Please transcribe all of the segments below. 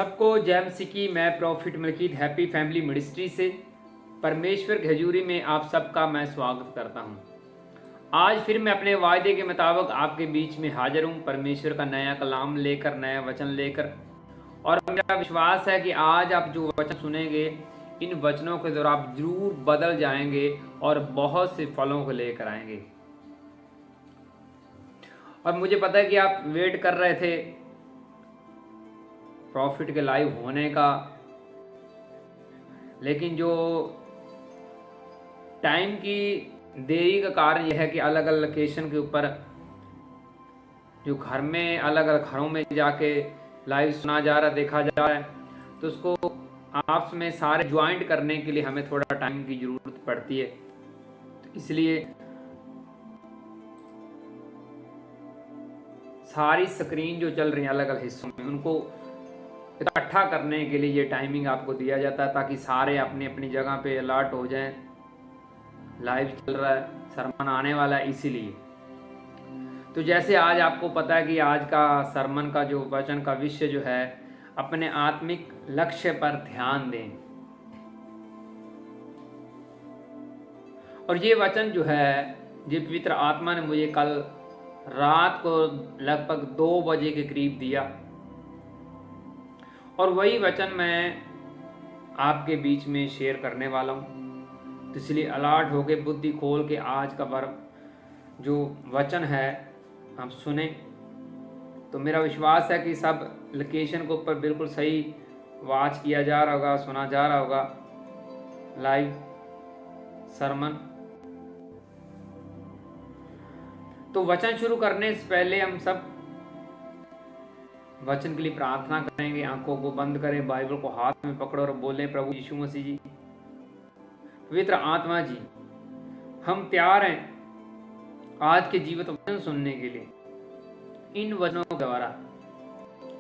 सबको जय मसीह की। मैं prophet Malkit happy family ministry से परमेश्वर की हजूरी में आप सबका मैं स्वागत करता हूं। आज फिर मैं अपने वायदे के मुताबिक आपके बीच में हाजिर हूं, परमेश्वर का नया कलाम लेकर, नया वचन लेकर। और मेरा विश्वास है कि आज आप जो वचन सुनेंगे, इन वचनों के द्वारा आप जरूर बदल जाएंगे और बहुत से फलों को लेकर आएंगे। और मुझे पता है कि आप वेट कर रहे थे प्रॉफिट के लाइव होने का, लेकिन जो टाइम की देरी का कारण यह है कि अलग अलग लोकेशन के ऊपर जो घर में अलग अलग घरों में जाके लाइव सुना जा रहा, देखा जा रहा है, तो उसको आपस में सारे ज्वाइंट करने के लिए हमें थोड़ा टाइम की ज़रूरत पड़ती है। तो इसलिए सारी स्क्रीन जो चल रही है अलग अलग हिस्सों में, उनको इकट्ठा करने के लिए ये टाइमिंग आपको दिया जाता है, ताकि सारे अपनी अपनी जगह पे अलर्ट हो जाएं। लाइव चल रहा है, सरमन आने वाला है, इसीलिए। तो जैसे आज आपको पता है कि आज का सरमन का जो वचन का विषय जो है, अपने आत्मिक लक्ष्य पर ध्यान दें। और ये वचन जो है, ये पवित्र आत्मा ने मुझे कल रात को लगभग 2 बजे के करीब दिया, और वही वचन मैं आपके बीच में शेयर करने वाला हूँ। तो इसलिए अलर्ट होके, बुद्धि खोल के आज का जो वचन है आप सुने। तो मेरा विश्वास है कि सब लोकेशन के ऊपर बिल्कुल सही वॉच किया जा रहा होगा, सुना जा रहा होगा लाइव सरमन। तो वचन शुरू करने से पहले हम सब वचन के लिए प्रार्थना करेंगे। आंखों को बंद करें, बाइबल को हाथ में पकड़ो और बोलें, प्रभु यीशु मसीह जी, पवित्र आत्मा जी, हम तैयार हैं आज के जीवित वचन सुनने के लिए। इन वचनों के द्वारा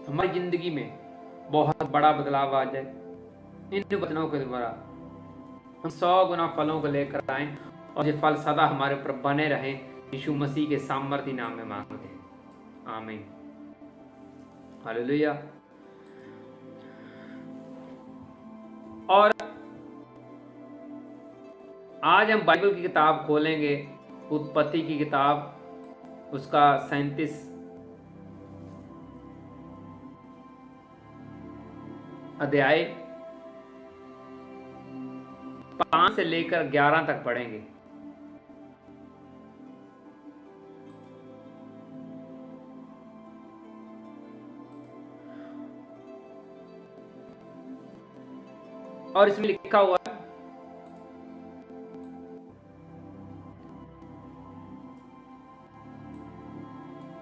हमारी जिंदगी में बहुत बड़ा बदलाव आ जाए। इन वचनों के द्वारा हम 100 गुना फलों को लेकर आए, और ये फल सदा हमारे ऊपर बने रहें। यीशु मसीह के सामर्थ्य नाम में मांगते हैं, आमीन, हालेलुया। और आज हम बाइबल की किताब खोलेंगे, उत्पत्ति की किताब, उसका 37 अध्याय 5 से लेकर 11 तक पढ़ेंगे। और इसमें लिखा हुआ है,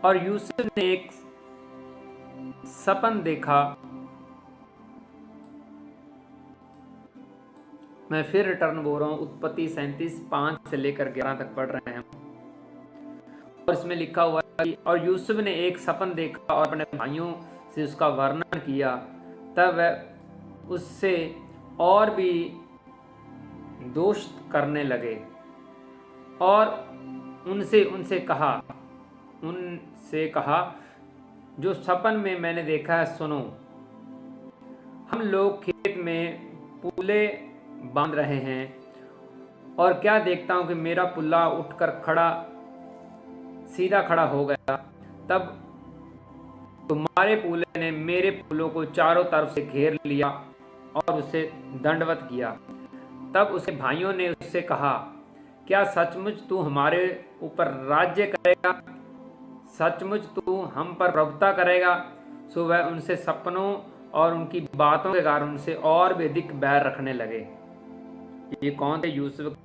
और यूसुफ ने एक सपन देखा। मैं फिर रिटर्न बोल रहा हूं, उत्पत्ति 37 5 से लेकर 11 तक पढ़ रहे हैं। और इसमें लिखा हुआ है कि और यूसुफ ने एक सपन देखा और अपने भाइयों से उसका वर्णन किया। तब वह उससे और भी दोष करने लगे, और उनसे कहा, जो सपन में मैंने देखा है सुनो। हम लोग खेत में पुल्ले बांध रहे हैं, और क्या देखता हूं कि मेरा पुल्ला उठकर सीधा खड़ा हो गया। तब तुम्हारे पुल्ले ने मेरे पुल्लों को चारों तरफ से घेर लिया और उसे दंडवत किया। तब उसके भाइयों ने उससे कहा, क्या सचमुच तू हमारे ऊपर राज्य करेगा? सचमुच तू हम पर प्रभुता करेगा? सो वह उनसे सपनों और उनकी बातों के कारण उनसे और भी अधिक बैर रखने लगे। ये कौन थे? यूसुफ।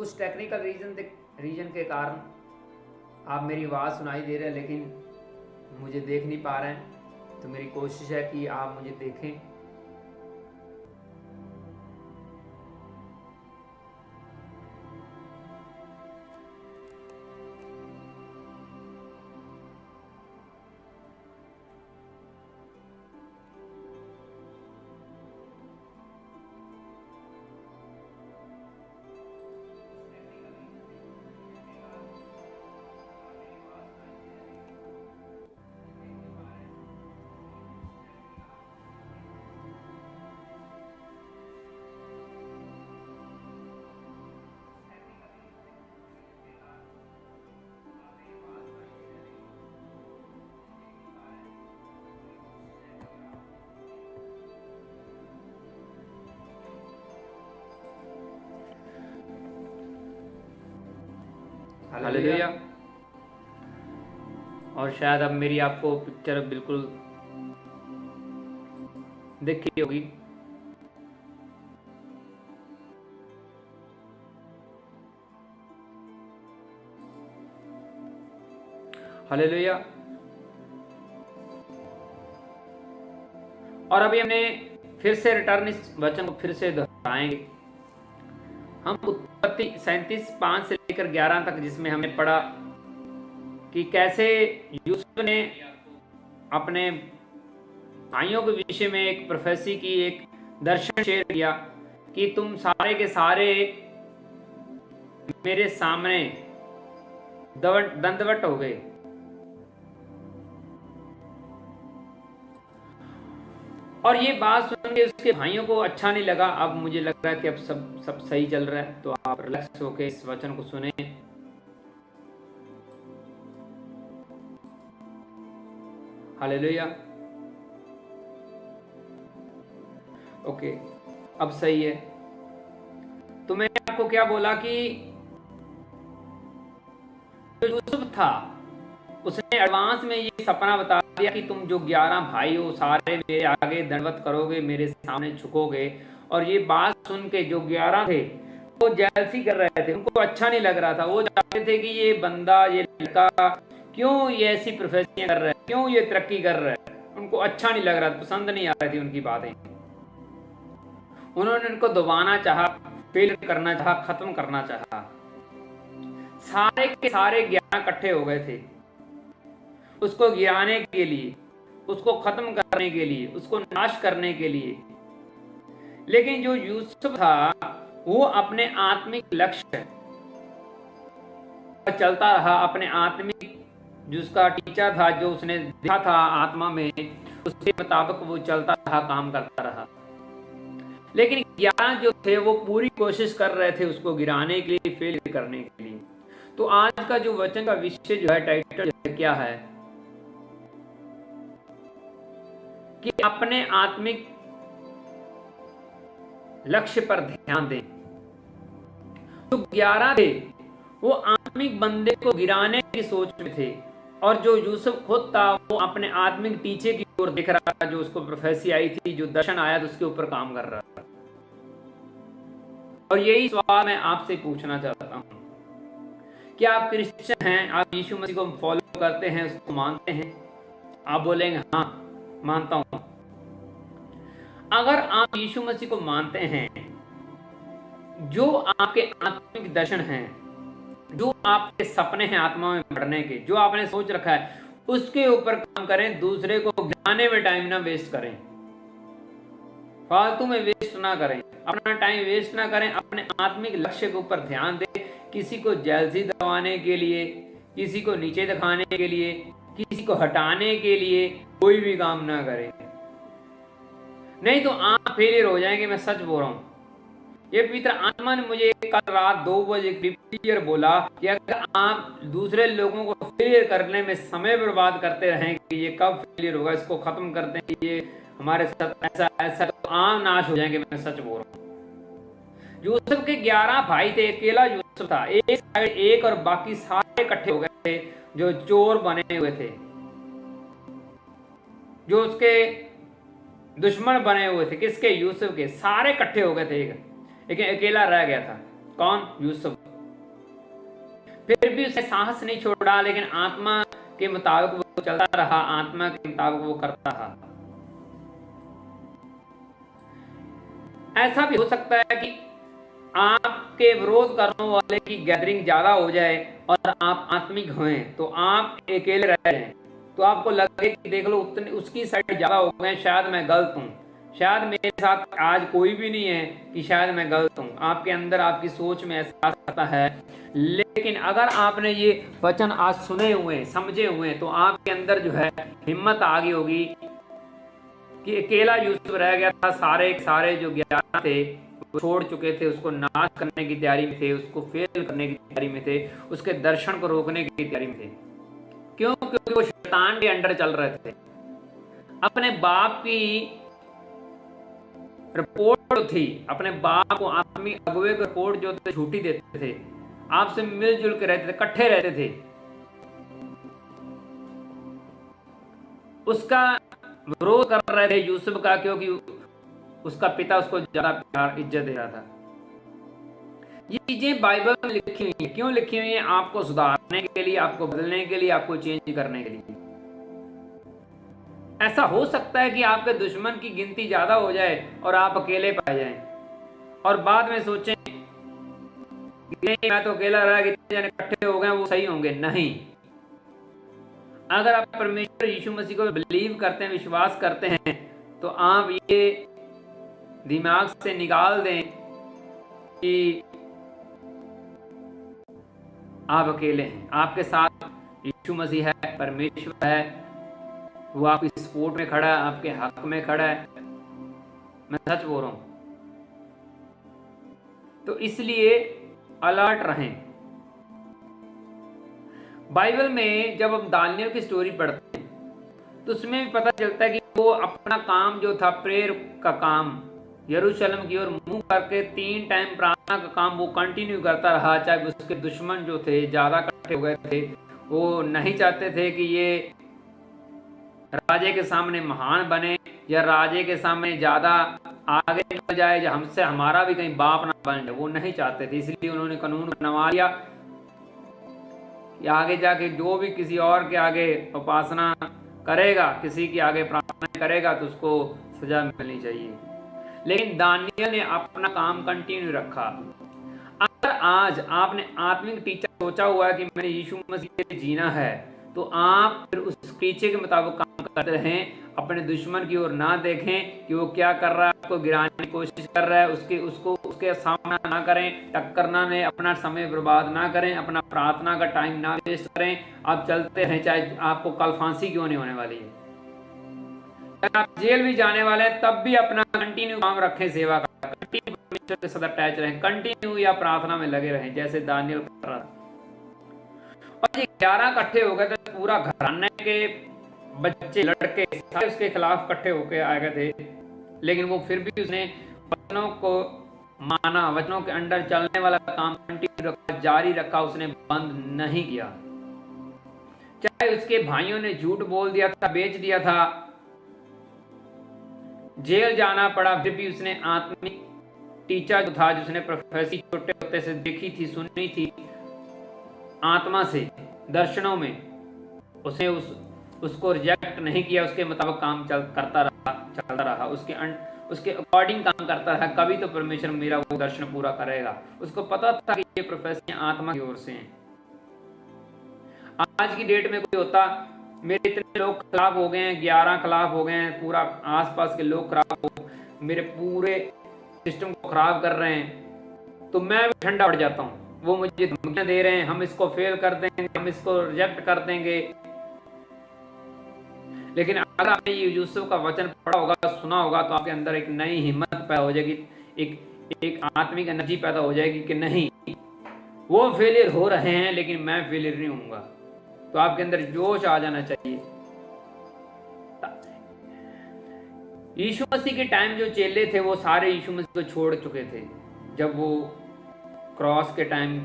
कुछ टेक्निकल रीजन के कारण आप मेरी आवाज़ सुनाई दे रहे हैं लेकिन मुझे देख नहीं पा रहे हैं, तो मेरी कोशिश है कि आप मुझे देखें। हालेलुया। और शायद अब मेरी आपको पिक्चर बिल्कुल दिख रही होगी। हालेलुया। और अभी हमने फिर से रिटर्न इस वचन को फिर से दोहराएंगे। हम उत्पत्ति 37:5 से लेकर 11 तक, जिसमें हमने पढ़ा कि कैसे यूसुफ ने अपने भाइयों के विषय में एक प्रोफेसी की, एक दर्शन शेयर किया कि तुम सारे के सारे मेरे सामने दंडवत हो गए। और ये बात सुन के उसके भाइयों को अच्छा नहीं लगा। अब मुझे लग रहा है कि अब सब सही चल रहा है, तो आप रिलैक्स होकर इस वचन को सुने। हालेलुया। ओके, अब सही है। तो मैंने आपको क्या बोला कि जो यूसुफ था उसने एडवांस में ये सपना बता दिया कि तुम जो 11 भाई हो सारे मेरे आगे दंडवत करोगे, मेरे सामने झुकोगे। और ये बात सुन के जो 11 थे वो जेलसी कर रहे थे, उनको अच्छा नहीं लग रहा था। वो चाहते थे कि ये बंदा, ये लड़का क्यों ये ऐसी प्रोफेसियां कर रहा है, क्यों ये तरक्की कर रहा है। उनको अच्छा नहीं लग रहा था, पसंद नहीं आ रही थी उनकी बातें। उन्होंने उनको दबाना चाहा, फेल करना चाहा, खत्म करना चाहा। सारे के सारे 11 इकट्ठे हो गए थे उसको गिराने के लिए, उसको खत्म करने के लिए, उसको नाश करने के लिए। लेकिन जो यूसुफ था वो अपने आत्मिक लक्ष्य पर चलता रहा, अपने आत्मिक जो उसका टीचर था, जो उसने देखा था आत्मा में, उसके मुताबिक वो चलता रहा, काम करता रहा। लेकिन 11 जो थे वो पूरी कोशिश कर रहे थे उसको गिराने के लिए, फेल करने के लिए। तो आज का जो वचन का विषय जो है, टाइटल क्या है कि अपने आत्मिक लक्ष्य पर ध्यान दें। जो 11 थे वो आत्मिक बंदे को गिराने की सोच में थे, और जो यूसुफ खुद था वो अपने आत्मिक टीचे की ओर देख रहा था, जो उसको प्रोफेसी आई थी, जो दर्शन आया था उसके ऊपर काम कर रहा था। और यही सवाल मैं आपसे पूछना चाहता हूं, क्या आप क्रिश्चियन हैं, आप यीशु मसीह को फॉलो करते हैं, उसको मानते हैं? आप बोलेंगे हाँ मानता हूं। अगर आप यीशु मसीह को मानते हैं, जो आपके आत्मिक दर्शन हैं, जो आपके सपने हैं आत्मा में बढ़ने के, जो आपने सोच रखा है, उसके ऊपर काम करें। दूसरे को गिराने में टाइम ना वेस्ट करें, फालतू में वेस्ट ना करें, अपना टाइम वेस्ट ना करें। अपने आत्मिक लक्ष्य के ऊपर ध्यान दें। किसी को जेलसी दबाने के लिए, किसी को नीचे दिखाने के लिए, किसी को हटाने के लिए कोई भी काम ना करें, नहीं तो आप फेलियर हो जाएंगे। मैं सच बोल रहा हूं। ये पवित्र आत्मा ने मुझे कल रात 2 बजे क्लियर बोला कि अगर आप दूसरे लोगों को फेलियर करने में समय बर्बाद करते रहें कि ये कब फेलियर होगा, इसको खत्म करते हैं, ये हमारे साथ ऐसा ऐसा, तो आम नाश हो जाएंगे। मैं सच बोल रहा हूँ। यूसुफ के 11 भाई थे, अकेला यूसुफ था एक साइड एक, और बाकी सारे इकट्ठे हो गए थे जो चोर बने हुए थे, जो उसके दुश्मन बने हुए थे। किसके? यूसुफ के। सारे इकट्ठे हो गए थे, लेकिन अकेला रह गया था। कौन? यूसुफ। फिर भी उसने साहस नहीं छोड़ा, लेकिन आत्मा के मुताबिक वो चलता रहा, आत्मा के मुताबिक वो करता रहा। ऐसा भी हो सकता है कि आपके विरोध करने वाले की गैदरिंग ज्यादा हो जाए और आप आत्मिक हों, तो आप अकेले रह जाएं, तो आपको लगे कि देख लो उतने उसकी साइड ज्यादा हो गए, शायद मैं गलत हूं, शायद मेरे साथ आज कोई भी नहीं है, कि शायद मैं गलत हूं। आपके अंदर आपकी सोच में एहसास आता है। लेकिन अगर आपने ये वचन आज सुने हुए समझे हुए, तो आपके अंदर जो है हिम्मत आ गई होगी कि अकेला यूसुफ रह गया था, सारे जो 11 थे वो छोड़ चुके थे, उसको नाश करने की तैयारी में थे, उसको फेल करने की तैयारी में थे, उसके दर्शन को रोकने की तैयारी में थे। क्यों? क्योंकि वो शैतान के अंडर चल रहे थे। अपने बाप की रिपोर्ट थी, अपने बाप को आदमी अगुवे को रिपोर्ट जो थे झूठी देते थे, आपसे मिलजुल के रहते थे, इकट्ठे रहते थे। उसका विरोध कर रहे थे यूसुफ का, क्योंकि उसका पिता उसको ज्यादा प्यार इज्जत दे रहा था। ये चीजें बाइबल में लिखी हुई है। क्यों लिखी हुई है? आपको सुधारने के लिए, आपको बदलने के लिए, आपको चेंज करने के लिए। ऐसा हो सकता है कि आपके दुश्मन की गिनती ज्यादा हो जाए और आप अकेले पाए जाएं, और बाद में सोचें कि नहीं, मैं तो अकेला रहा, कितने जने इकट्ठे हो गए वो सही होंगे। नहीं, अगर आप परमेश्वर यीशु मसीह को बिलीव करते हैं, विश्वास करते हैं, तो आप ये दिमाग से निकाल दें कि आप अकेले हैं। आपके साथ यीशु मसीह है, परमेश्वर है, वो आपकी सपोर्ट में खड़ा है, आपके हक में खड़ा है। मैं सच बोल रहा हूं। तो इसलिए अलर्ट रहें। बाइबल में जब हम दानियल की स्टोरी पढ़ते हैं, तो उसमें भी पता चलता है कि वो अपना काम जो था, प्रेयर का काम, यरूशलेम की ओर मुंह करके 3 टाइम प्रार्थना का काम वो कंटिन्यू करता रहा। चाहे उसके दुश्मन जो थे ज्यादा इकट्ठे हो गए थे, वो नहीं चाहते थे कि ये राजे के सामने महान बने, या राजे के सामने ज्यादा आगे निकल जाए, या हमसे हमारा भी कहीं बाप ना बन जाए, वो नहीं चाहते थे। इसलिए उन्होंने कानून बनवा लिया कि आगे जाके जो भी किसी और के आगे उपासना करेगा, किसी के आगे प्रार्थना करेगा, तो उसको सजा मिलनी चाहिए। लेकिन दानियल ने अपना काम कंटिन्यू रखा। अगर आज आपने आत्मिक टीचर सोचा हुआ है कि मैंने यीशु मसीह के लिए जीना है, तो आप फिर उस टीचर के मुताबिक काम करते रहें। अपने दुश्मन की ओर ना देखें कि वो क्या कर रहा है, आपको गिराने की कोशिश कर रहा है, उसके सामना ना करें, टक्करना में अपना समय बर्बाद ना करें, अपना प्रार्थना का टाइम ना वेस्ट करें। आप चलते रहें, चाहे आपको कल फांसी क्यों नहीं होने वाली है, आप जेल भी जाने वाले हैं, तब भी अपना कंटिन्यू काम रखें, सेवा का कंटिन्यू परमेश्वर के साथ अटैच रहें, कंटिन्यू या प्रार्थना में लगे रहें, जैसे दानियल कर रहा। और ये 11 इकट्ठे हो गए थे, पूरा घराने के बच्चे लड़के सारे उसके खिलाफ इकट्ठे होकर आ गए थे। लेकिन वो फिर भी उसने वचनों को माना, वचनों के अंडर चलने वाला काम कंटिन्यू रखा, जारी रखा, उसने बंद नहीं किया। चाहे उसके भाइयों ने झूठ बोल दिया था, बेच दिया था, जेल जाना पड़ा, फिर भी उसने आत्मिक टीचर जो था, जिसने प्रोफेसी छोटे होते से देखी थी, सुनी थी आत्मा से, दर्शनों में, उसने उसको रिजेक्ट नहीं किया, उसके मुताबिक काम चलता रहा, उसके अकॉर्डिंग काम करता रहा। कभी तो परमेश्वर मेरा वो दर्शन पूरा करेगा। उसको पता था कि ये प्रोफेसी आत्मा की ओर से हैं। आज की डेट में कोई होता, मेरे इतने लोग खराब हो गए हैं, 11 खराब हो गए हैं, पूरा आसपास के लोग खराब हो, मेरे पूरे सिस्टम को खराब कर रहे हैं, तो मैं भी ठंडा पड़ जाता हूँ। वो मुझे धमकियां दे रहे हैं, हम इसको फेल कर देंगे, हम इसको रिजेक्ट कर देंगे। लेकिन अगर आपने ये यूसुफ का वचन पढ़ा होगा, सुना होगा, तो आपके अंदर एक नई हिम्मत पैदा हो जाएगी, एक आत्मिक एनर्जी पैदा हो जाएगी कि नहीं, वो फेलियर हो रहे हैं लेकिन मैं फेलियर नहीं होऊंगा। तो आपके अंदर जोश आ जाना चाहिए। यीशु मसीह के टाइम जो चेले थे, वो सारे यीशु मसीह को छोड़ चुके थे। जब वो क्रॉस के टाइम,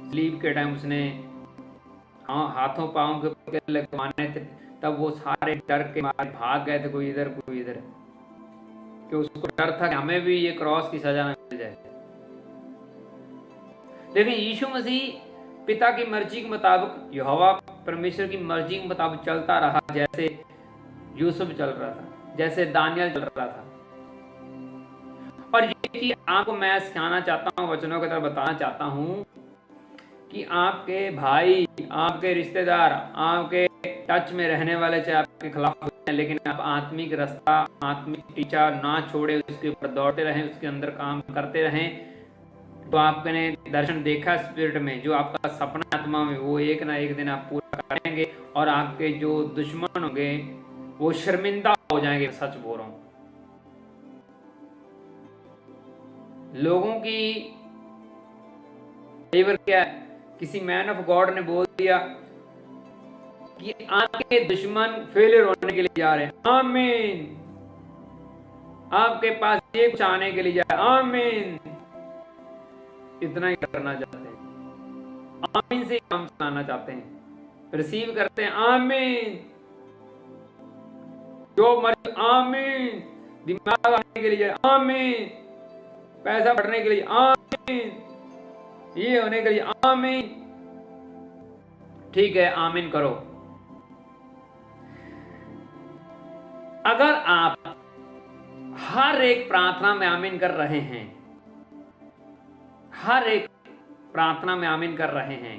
स्लीप के टाइम उसने हाथों पांव के ऊपर लगवाने थे, तब वो सारे डर के मारे भाग गए थे, कोई इधर कोई इधर, कि उसको डर था कि हमें भी ये क्रॉस की सजा न मिल जाए। लेकिन यीशु मसीह पिता की मर्जी के मुताबिक, यहोवा परमेश्वर की मर्जी के मुताबिक चलता रहा, जैसे यूसुफ चल रहा था, जैसे दानियल चल रहा था। और ये चीज आपको मैं सिखाना चाहता हूँ, वचनों की तरह बताना चाहता हूँ कि आपके भाई, आपके रिश्तेदार, आपके टच में रहने वाले चाहे आपके खिलाफ हो जाए, लेकिन आप आत्मिक रास्ता, आत्मिक टीचा ना छोड़े, उसके ऊपर दौड़ते रहें, उसके अंदर काम करते रहें। तो आपने दर्शन देखा स्पिरिट में, जो आपका सपना आत्मा में, वो एक ना एक दिन आप पूरा करेंगे और आपके जो दुश्मन होंगे वो शर्मिंदा हो जाएंगे। सच बोल रहा हूं। लोगों की फेवर क्या है, किसी मैन ऑफ गॉड ने बोल दिया कि आपके दुश्मन फेलियर होने के लिए जा रहे हैं, आमीन। आपके पास ये कुछ आने के लिए जा रहे हैं, आमीन। इतना ही करना चाहते हैं, आमीन से काम चलाना चाहते हैं, रिसीव करते हैं, आमीन। जो मर्जी, आमीन। दिमाग आने के लिए जाए, आमीन। पैसा बढ़ने के लिए, आमीन। ये होने के लिए, आमीन। ठीक है, आमीन करो। अगर आप हर एक प्रार्थना में आमीन कर रहे हैं, हर एक प्रार्थना में आमीन कर रहे हैं,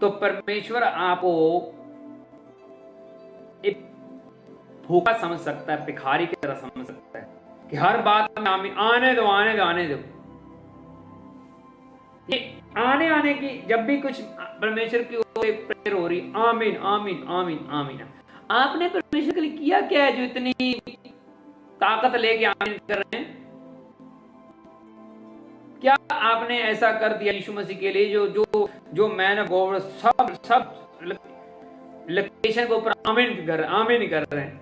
तो परमेश्वर आपको एक भूखा समझ सकता है, भिखारी की तरह समझ सकता है कि हर बात में आमीन, आने दो, आने दो, आने दो। ये आने की जब भी कुछ परमेश्वर की ओर से प्रेयर हो रही, आमीन, आमीन, आमीन, आमीन। आपने परमेश्वर के लिए किया क्या है जो इतनी ताकत लेके आमीन कर रहे हैं? क्या आपने ऐसा कर दिया यीशु मसीह के लिए जो जो जो मैन ऑफ गॉड सब लोकेशन के ऊपर आमीन कर रहे हैं?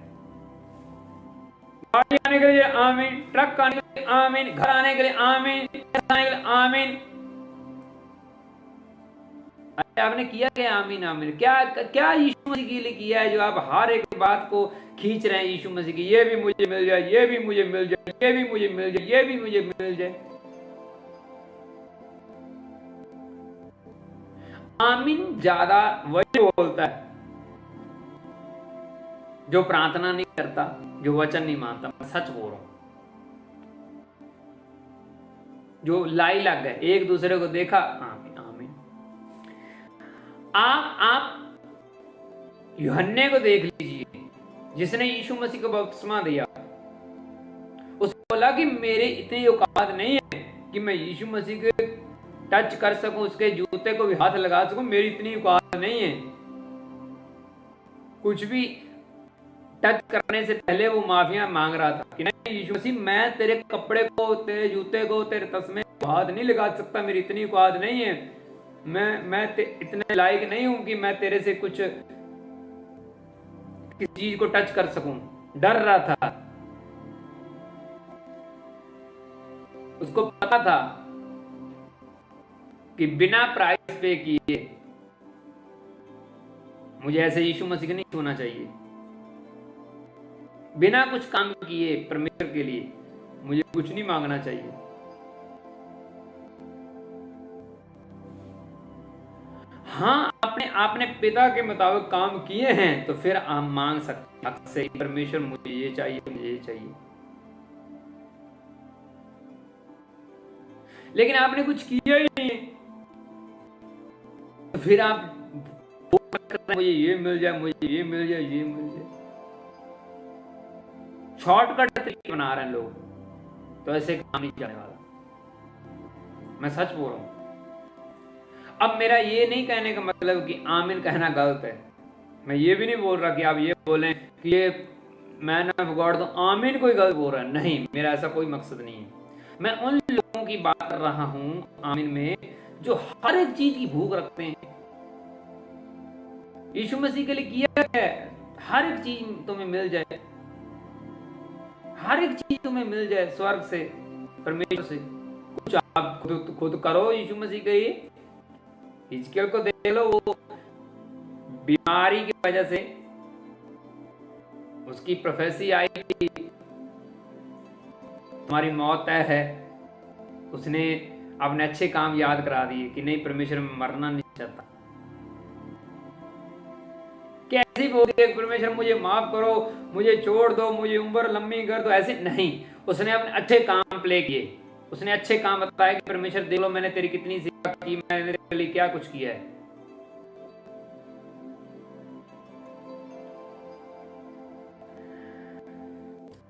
गाड़ी आने के लिए आमीन, ट्रक आने के लिए आमीन, घर आने के लिए आमीन, आने के लिए आमीन। आपने किया क्या आमीन, आमीन? क्या क्या यीशु मसीह के लिए किया है जो आप हर एक बात को खींच रहे हैं यीशु मसीह की? ये भी मुझे मिल जाए, ये भी मुझे मिल जाए, ये भी मुझे मिल जाए, ये भी मुझे मिल जाए। आमीन ज्यादा वही बोलता है जो प्रार्थना नहीं करता, जो वचन नहीं मानता। मैं सच बोल रहा हूं। जो लाई लग गए, एक दूसरे को देखा, आमीन, आमीन। आप यूहन्ने को देख लीजिए, जिसने यीशु मसीह को बपतिस्मा दिया। उसको बोला कि मेरे इतनी औकात नहीं है कि मैं यीशु मसीह के टच कर सकूं, उसके जूते को भी हाथ लगा सकूं, मेरी इतनी औकात नहीं है। कुछ भी टच करने से पहले वो माफिया मांग रहा था कि नहीं यीशु मसीह, मैं तेरे कपड़े को, तेरे जूते को, तेरे तस्मे को हाथ नहीं लगा सकता, मेरी इतनी औकात नहीं है। मैं इतने लायक नहीं हूं कि मैं तेरे से कुछ किसी चीज को टच कर सकूं। डर रहा था। उसको पता था कि बिना प्राइस पे किए मुझे ऐसे यीशु मसीह को नहीं छूना चाहिए। बिना कुछ काम किए परमेश्वर के लिए मुझे कुछ नहीं मांगना चाहिए। हाँ, आपने पिता के मुताबिक काम किए हैं तो फिर आप मांग सकते हक से, परमेश्वर मुझे ये चाहिए, मुझे ये चाहिए। लेकिन आपने कुछ किया ही नहीं तो फिर आप मुझे ये मिल जाए, मुझे ये मिल जाए, ये मिल जाए। शॉर्टकट तरीके बना रहे हैं लोग, तो ऐसे काम नहीं चलने वाला। मैं सच बोल रहा हूं। अब मेरा ये नहीं कहने का मतलब कि आमीन कहना गलत है। मैं ये भी नहीं बोल रहा कि आप ये बोलें कि ये मैन ऑफ गॉड तो आमीन कोई गलत बोल रहा है। नहीं, मेरा ऐसा कोई मकसद नहीं है। मैं उन लोगों की बात कर रहा हूं आमीन में जो हर एक चीज की भूख रखते हैं। यीशु मसीह के लिए किया है, हर एक चीज तुम्हें मिल जाए, हर एक चीज तुम्हें मिल जाए स्वर्ग से, परमेश्वर से। कुछ आप खुद करो यीशु मसीह के लिए। हिजकिय्याह को देख लो, वो बीमारी की वजह से उसकी प्रोफेसी आई कि तुम्हारी मौत तय है। उसने आपने अच्छे काम याद करा दिए कि नहीं परमेश्वर में मरना नहीं चाहता। कैसी बोल दिए परमेश्वर मुझे माफ करो, मुझे छोड़ दो, मुझे उम्र लंबी कर दो, ऐसे नहीं। उसने अपने अच्छे काम प्ले किए, उसने अच्छे काम बताए कि परमेश्वर देख लो मैंने तेरी कितनी सेवा की, मैंने तेरे लिए क्या कुछ किया है।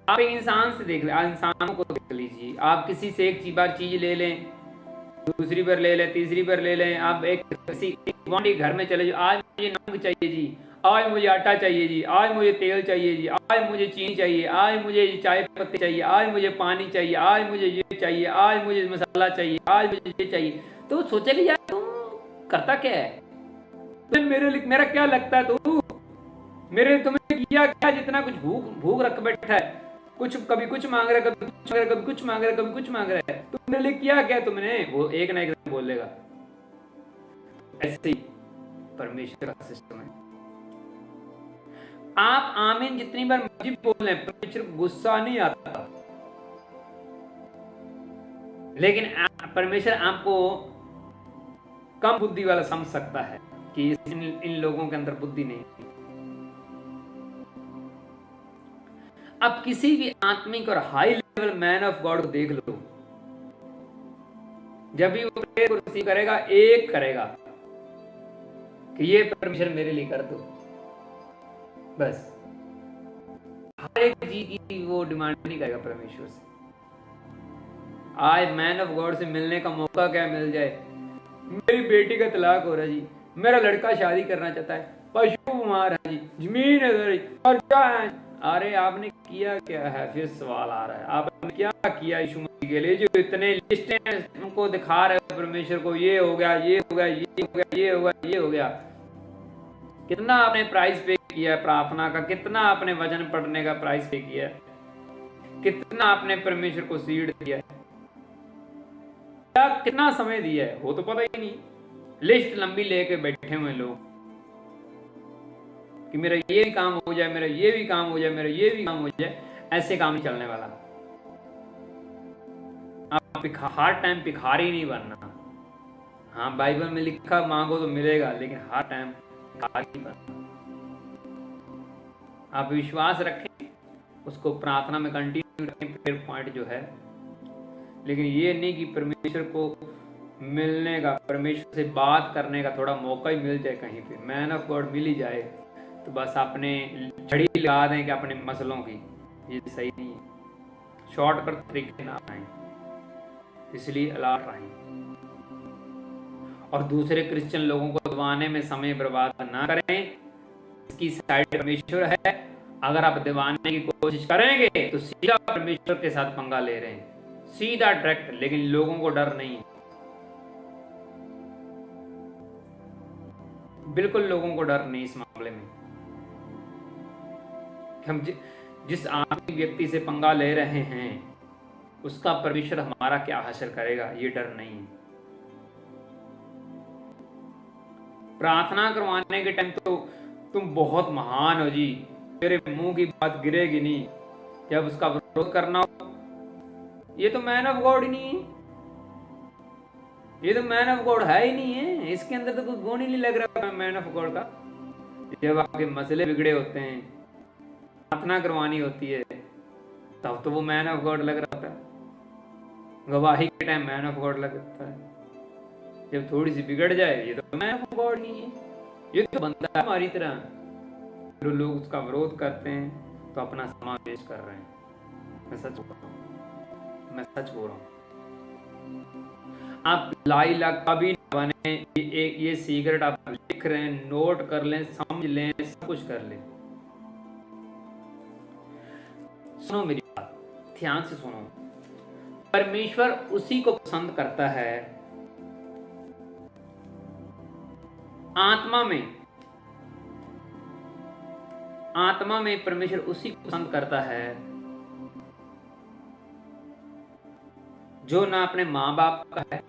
आप एक इंसान से देख ले, इंसानों को देख लीजिए, आप किसी से एक बार चीज ले लें, दूसरी बार ले लें, तीसरी बार ले लें, आप एक किसी एक घर में चले जाओ, आज मुझे नमक चाहिए जी, आज मुझे आटा चाहिए जी, आज मुझे तेल चाहिए जी, आज मुझे चीनी चाहिए, आज मुझे चाय पत्ती चाहिए, आज मुझे पानी चाहिए, आज मुझे ये चाहिए, आज मुझे मसाला चाहिए, आज मुझे ये चाहिए। तो सोचेगा यार तुम करता क्या है, तुम मेरा क्या लगता है, तू मेरे तुमने किया क्या, जितना कुछ भूख रख बैठा है, कुछ कभी कुछ मांग रहा है, कभी कुछ मांग रहा है, कभी कुछ मांग रहा है, कभी कुछ मांग रहा है, तुमने लिए किया क्या तुमने। वो एक ना एक दिन बोलेगा। ऐसे ही परमेश्वर का सिस्टम है। आप आमीन जितनी बार मर्जी बोल लें, परमेश्वर गुस्सा नहीं आता, लेकिन परमेश्वर आपको कम बुद्धि वाला समझ सकता है कि इन लोगों के अंदर बुद्धि नहीं। अब किसी भी आत्मिक और high level man of God को देख लो, जब भी वो प्रेयर को रिसीव करेगा, एक करेगा कि ये परमेश्वर मेरे लिए कर दो, बस। हर एक चीज की वो डिमांड नहीं करेगा परमेश्वर से। आज मैन ऑफ गॉड से मिलने का मौका क्या मिल जाए, मेरी बेटी का तलाक हो रहा है जी, मेरा लड़का शादी करना चाहता है, पशु बीमार है जी, जमीन है खर्चा है। अरे आपने किया क्या है, फिर सवाल आ रहा है, आपने क्या किया यीशु मसीह के लिए, जो इतने लिस्टें उनको दिखा रहे हो परमेश्वर को, ये हो गया, ये हो गया, ये हो गया, ये हो गया, ये हो गया। कितना आपने प्राइस पे किया प्रार्थना का, कितना आपने वचन पढ़ने का प्राइस पे किया, कितना आपने परमेश्वर को सीड दिया, कितना समय दिया है, वो तो पता ही नहीं। लिस्ट लंबी लेके बैठे हुए लोग कि मेरा ये भी काम हो जाए, मेरा ये भी काम हो जाए, मेरा ये भी काम हो जाए। ऐसे काम नहीं चलने वाला। आप हर टाइम भिखारी नहीं बनना। हाँ बाइबल में लिखा मांगो तो मिलेगा, लेकिन हर टाइम भिखारी नहीं बनना। आप विश्वास रखें, उसको प्रार्थना में कंटिन्यू रखें, फिर पॉइंट जो है, लेकिन ये नहीं कि परमेश्वर को मिलने का, परमेश्वर से बात करने का थोड़ा मौका ही मिल जाए, कहीं पे मैन ऑफ गॉड मिल ही जाए तो बस अपने छड़ी लगा दें कि अपने मसलों की। ये सही नहीं है। शॉर्टकट तरीके ना आए, इसलिए अलर्ट रहें और दूसरे क्रिश्चियन लोगों को दबाने में समय बर्बाद ना करें। इसकी साइड परमेश्वर है। अगर आप दबाने की कोशिश करेंगे तो सीधा परमेश्वर के साथ पंगा ले रहे हैं, सीधा डायरेक्ट। लेकिन लोगों को डर नहीं, बिल्कुल लोगों को डर नहीं इस मामले में। हम जिस आत्मिक व्यक्ति से पंगा ले रहे हैं उसका परमेश्वर हमारा क्या हासिल करेगा, ये डर नहीं है। प्रार्थना करवाने के टाइम तो तुम बहुत महान हो जी, तेरे मुंह की बात गिरेगी नहीं। जब उसका विरोध करना हो, ये तो मैन ऑफ गॉड ही नहीं है, ये तो मैन ऑफ गॉड है ही नहीं है, इसके अंदर तो कोई गुण ही नहीं लग रहा मैन ऑफ गॉड का। जब आपके मसले बिगड़े होते हैं, प्रार्थना करवानी होती है, तब तो वो मैन ऑफ गॉड लग रहा था। गवाही के टाइम मैन ऑफ गॉड लगता है। जब थोड़ी सी बिगड़ जाए, ये तो मैन ऑफ गॉड नहीं है, ये तो बंदा है हमारी तरह। जो लोग उसका विरोध करते हैं तो अपना समय वेस्ट कर रहे हैं। मैं सच बोल रहा हूँ। आप लाइला कभी ना बने। ये सीक्रेट आप लिख रहे हैं, नोट कर लें, समझ लें, सब कुछ कर लें। सुनो मेरी बात, ध्यान से सुनो। परमेश्वर उसी को पसंद करता है, आत्मा में परमेश्वर उसी को पसंद करता है जो ना अपने माँ बाप का है,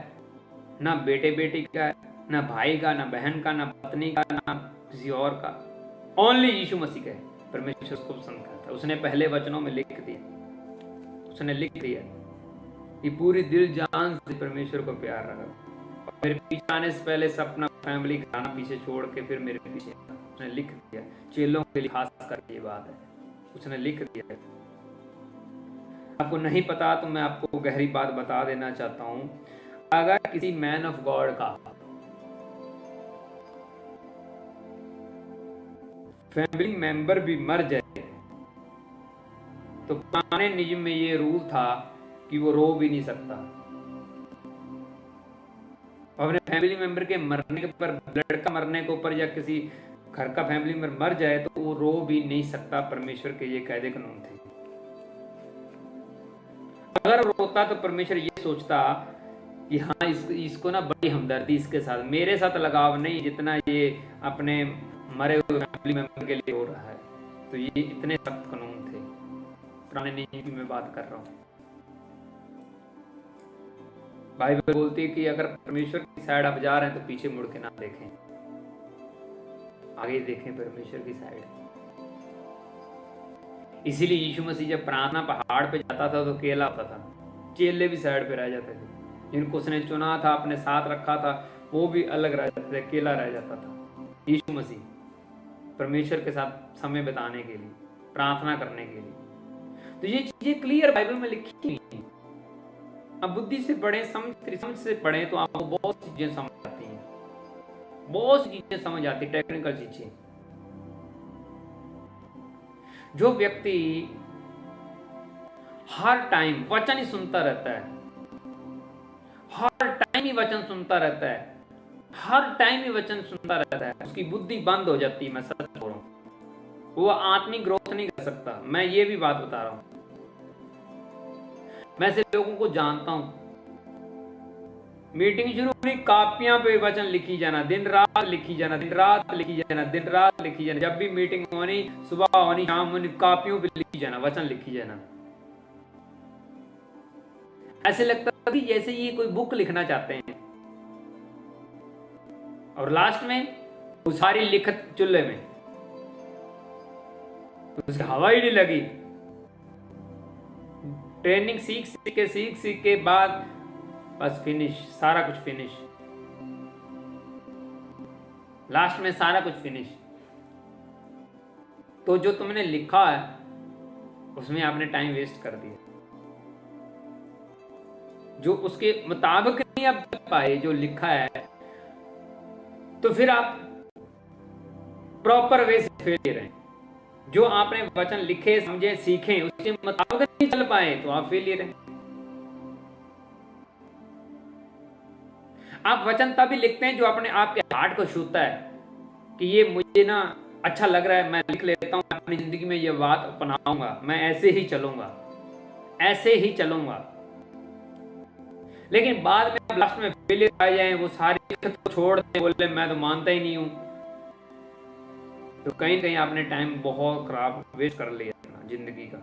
ना बेटे बेटी का है, ना भाई का, ना बहन का, ना पत्नी का, ना किसी और का। ओनली यीशु मसीह का है। परमेश्वर उसको पसंद करता है। उसने पहले वचनों में लिख दिया, उसने लिख दिया। कि पूरी दिल जान से परमेश्वर को प्यार रखा। और मेरे पीछे आने से पहले अपना फैमिली खाना पीछे छोड़ के फिर मेरे पीछे उसने लिख दिया। चेलों के लिए खास कर ये बात है, उसने लिख दिया। आपको नहीं पता तो मैं आपको गहरी बात बता देना चाहता हूं। अगर किसी मैन ऑफ गॉड का फैमिली मेंबर भी मर जाए तो पुराने नियम में ये रूल था कि वो रो भी नहीं सकता। अपने फैमिली मेंबर के मरने पर, लड़का मरने के ऊपर या किसी घर का फैमिली मेंबर मर जाए तो वो रो भी नहीं सकता। परमेश्वर के ये कायदे कानून थे। अगर रोता तो परमेश्वर ये सोचता कि हाँ इसको ना बड़ी हमदर्दी इसके साथ, मेरे साथ लगाव नहीं जितना ये अपने मरे हुए फैमिली मेंबर के लिए हो रहा है। तो ये इतने सख्त कानून थे, पुराने नियम की मैं बात कर रहा हूँ। बाइबल बोलती है कि अगर परमेश्वर की साइड आप जा रहे हैं तो पीछे मुड़ के ना देखें, आगे देखें परमेश्वर की साइड। इसीलिए यीशु मसीह जब प्रार्थना पहाड़ पे जाता था तो अकेला होता था, चेले भी साइड पे रह जाते थे। जिनको उसने चुना था, अपने साथ रखा था, वो भी अलग रह जाते थे, अकेला रह जाता था। यीशु मसीह परमेश्वर के साथ समय बिताने के लिए, प्रार्थना करने के लिए। तो ये चीजें क्लियर बाइबल में लिखी हुई हैं। अब बुद्धि से पढ़े, समझ से पढ़े तो आपको बहुत सी चीजें समझ आती हैं, बहुत सी चीजें समझ आती, टेक्निकल चीजें। जो व्यक्ति हर टाइम वचन ही सुनता रहता है, हर टाइम ही वचन सुनता रहता है, हर टाइम ही वचन सुनता रहता है, उसकी बुद्धि बंद हो जाती है। मैं सच बोल रहा हूं, वो आत्मिक ग्रोथ नहीं कर सकता। मैं ये भी बात बता रहा हूं। मैं ऐसे लोगों को जानता हूं, मीटिंग शुरू हुई, कापियां पे वचन लिखी जाना, दिन रात लिखी जाना, दिन रात लिखी जाना, दिन रात लिखी जाना। जब भी मीटिंग होनी, सुबह होनी, शाम होनी, कापियों पे लिखी जाना, वचन लिखी जाना। ऐसे लगता है कि जैसे ये कोई बुक लिखना चाहते हैं। और लास्ट में वो सारी लिखत चूल्हे में, उसकी हवा ही नहीं लगी। ट्रेनिंग सीख के बाद बस फिनिश, सारा कुछ फिनिश, लास्ट में सारा कुछ फिनिश। तो जो तुमने लिखा है उसमें आपने टाइम वेस्ट कर दिया, जो उसके मुताबिक नहीं आप कर पाए जो लिखा है, तो फिर आप प्रॉपर वे से फेलियर हैं। जो आपने वचन लिखे, समझे, सीखे, उसके मुताबिक नहीं चल पाए तो आप फेलियर हैं। आप वचन तभी लिखते हैं जो अपने आपके हार्ट को छूता है कि ये मुझे ना अच्छा लग रहा है, मैं लिख लेता हूं, अपनी जिंदगी में ये बात अपनाऊंगा, मैं ऐसे ही चलूंगा, ऐसे ही चलूंगा। लेकिन बाद में लास्ट में फेलियर आ जाए, वो सारी को छोड़ दे, बोले मैं तो मानता ही नहीं हूं, तो कहीं कहीं आपने टाइम बहुत खराब वेस्ट कर लिया जिंदगी का।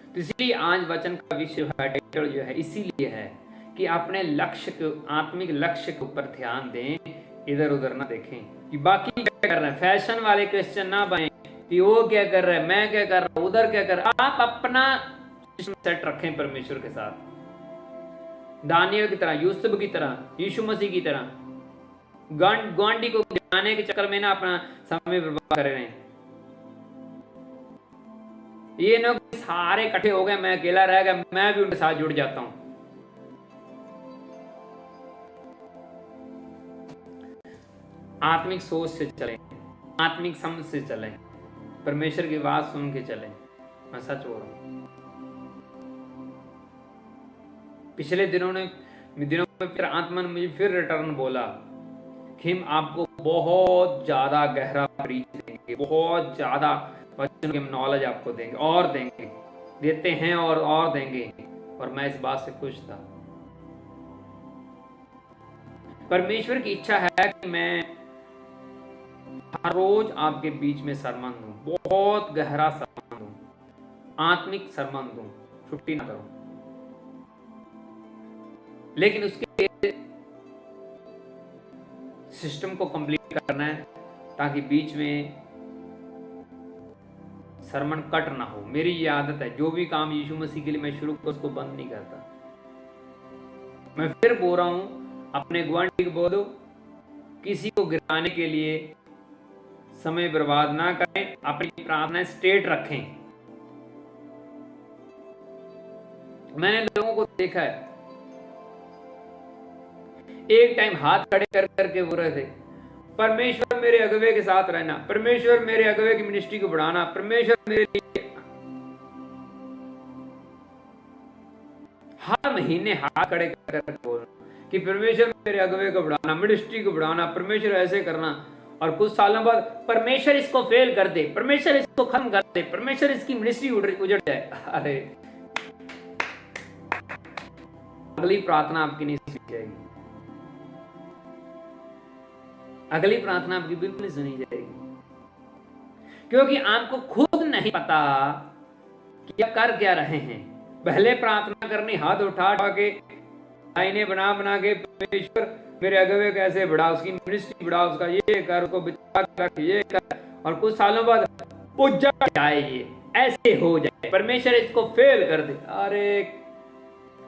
तो इसलिए आज वचन का विषय टाइटल जो है इसीलिए है कि अपने लक्ष्य को, आत्मिक लक्ष्य के ऊपर ध्यान दें, इधर उधर ना देखें कि बाकी क्या कर रहे हैं। फैशन वाले क्रिश्चियन ना बने कि वो क्या कर रहा है, मैं क्या कर रहा हूं, उधर क्या कर रहा है। आप अपना सेट रखें परमेश्वर के साथ, दानियल की तरह, यूसुफ की तरह, यीशु मसीह की तरह। गांडी को जाने के चक्कर में ना अपना समय बर्बाद कर रहे हैं। ये ना सारे इकट्ठे हो गए, मैं अकेला रह गया, मैं भी उनके साथ जुड़ जाता हूं। आत्मिक सोच से चलें, आत्मिक समझ से चलें, परमेश्वर की बात सुन के चलें। मैं सच बोल रहा हूं। पिछले दिनों में फिर आत्मा ने मुझे फिर रिटर्न बोला कि हम आपको बहुत ज्यादा गहरा प्रीच देंगे, बहुत ज्यादा वचन की नॉलेज आपको देंगे, और देंगे, देते हैं और देंगे। और मैं इस बात से खुश था। परमेश्वर की इच्छा है कि मैं हर रोज आपके बीच में सरमन दूं, बहुत गहरा सरमन दूं, आत्मिक सरमन दूं, छुट्टी ना करूं। लेकिन उसके सिस्टम को कंप्लीट करना है ताकि बीच में सरमन कट ना हो। मेरी ये आदत है, जो भी काम यीशु मसीह के लिए मैं शुरू कर उसको बंद नहीं करता। मैं फिर बोल रहा हूं, अपने ग्वांडी को बोलो, किसी को गिराने के लिए समय बर्बाद ना करें, अपनी प्रार्थना स्ट्रेट रखें। मैंने लोगों को देखा है, एक टाइम हाथ खड़े कर करके बोल रहे थे, परमेश्वर मेरे अगुवे के साथ रहना, परमेश्वर मेरे अगुवे की मिनिस्ट्री को बढ़ाना, परमेश्वर मेरे लिए हर महीने हाथ खड़े कर करके बोलना कि परमेश्वर मेरे अगुवे को बढ़ाना, मिनिस्ट्री को बढ़ाना, परमेश्वर ऐसे करना। और कुछ सालों बाद परमेश्वर इसको फेल कर दे, परमेश्वर इसको खत्म कर दे, परमेश्वर इसकी मिनिस्ट्री उजड़ जाए। अरे अगली प्रार्थना आपकी नहीं सुनी जाएगी, अगली प्रार्थना आपकी बिल्कुल नहीं सुनी जाएगी, क्योंकि आपको खुद नहीं पता कि आप कर क्या रहे हैं। पहले प्रार्थना करनी हाथ उठा के, लाइनें बना बना के, परमेश्वर मेरे अगुवे कैसे बढ़ा, उसकी मिनिस्ट्री बढ़ा, उसका ये कर, उसको बिता कर, ये कर, और कुछ सालों बाद उजड़ जाए, ये ऐसे हो जाए, परमेश्वर इसको फेल कर दे। अरे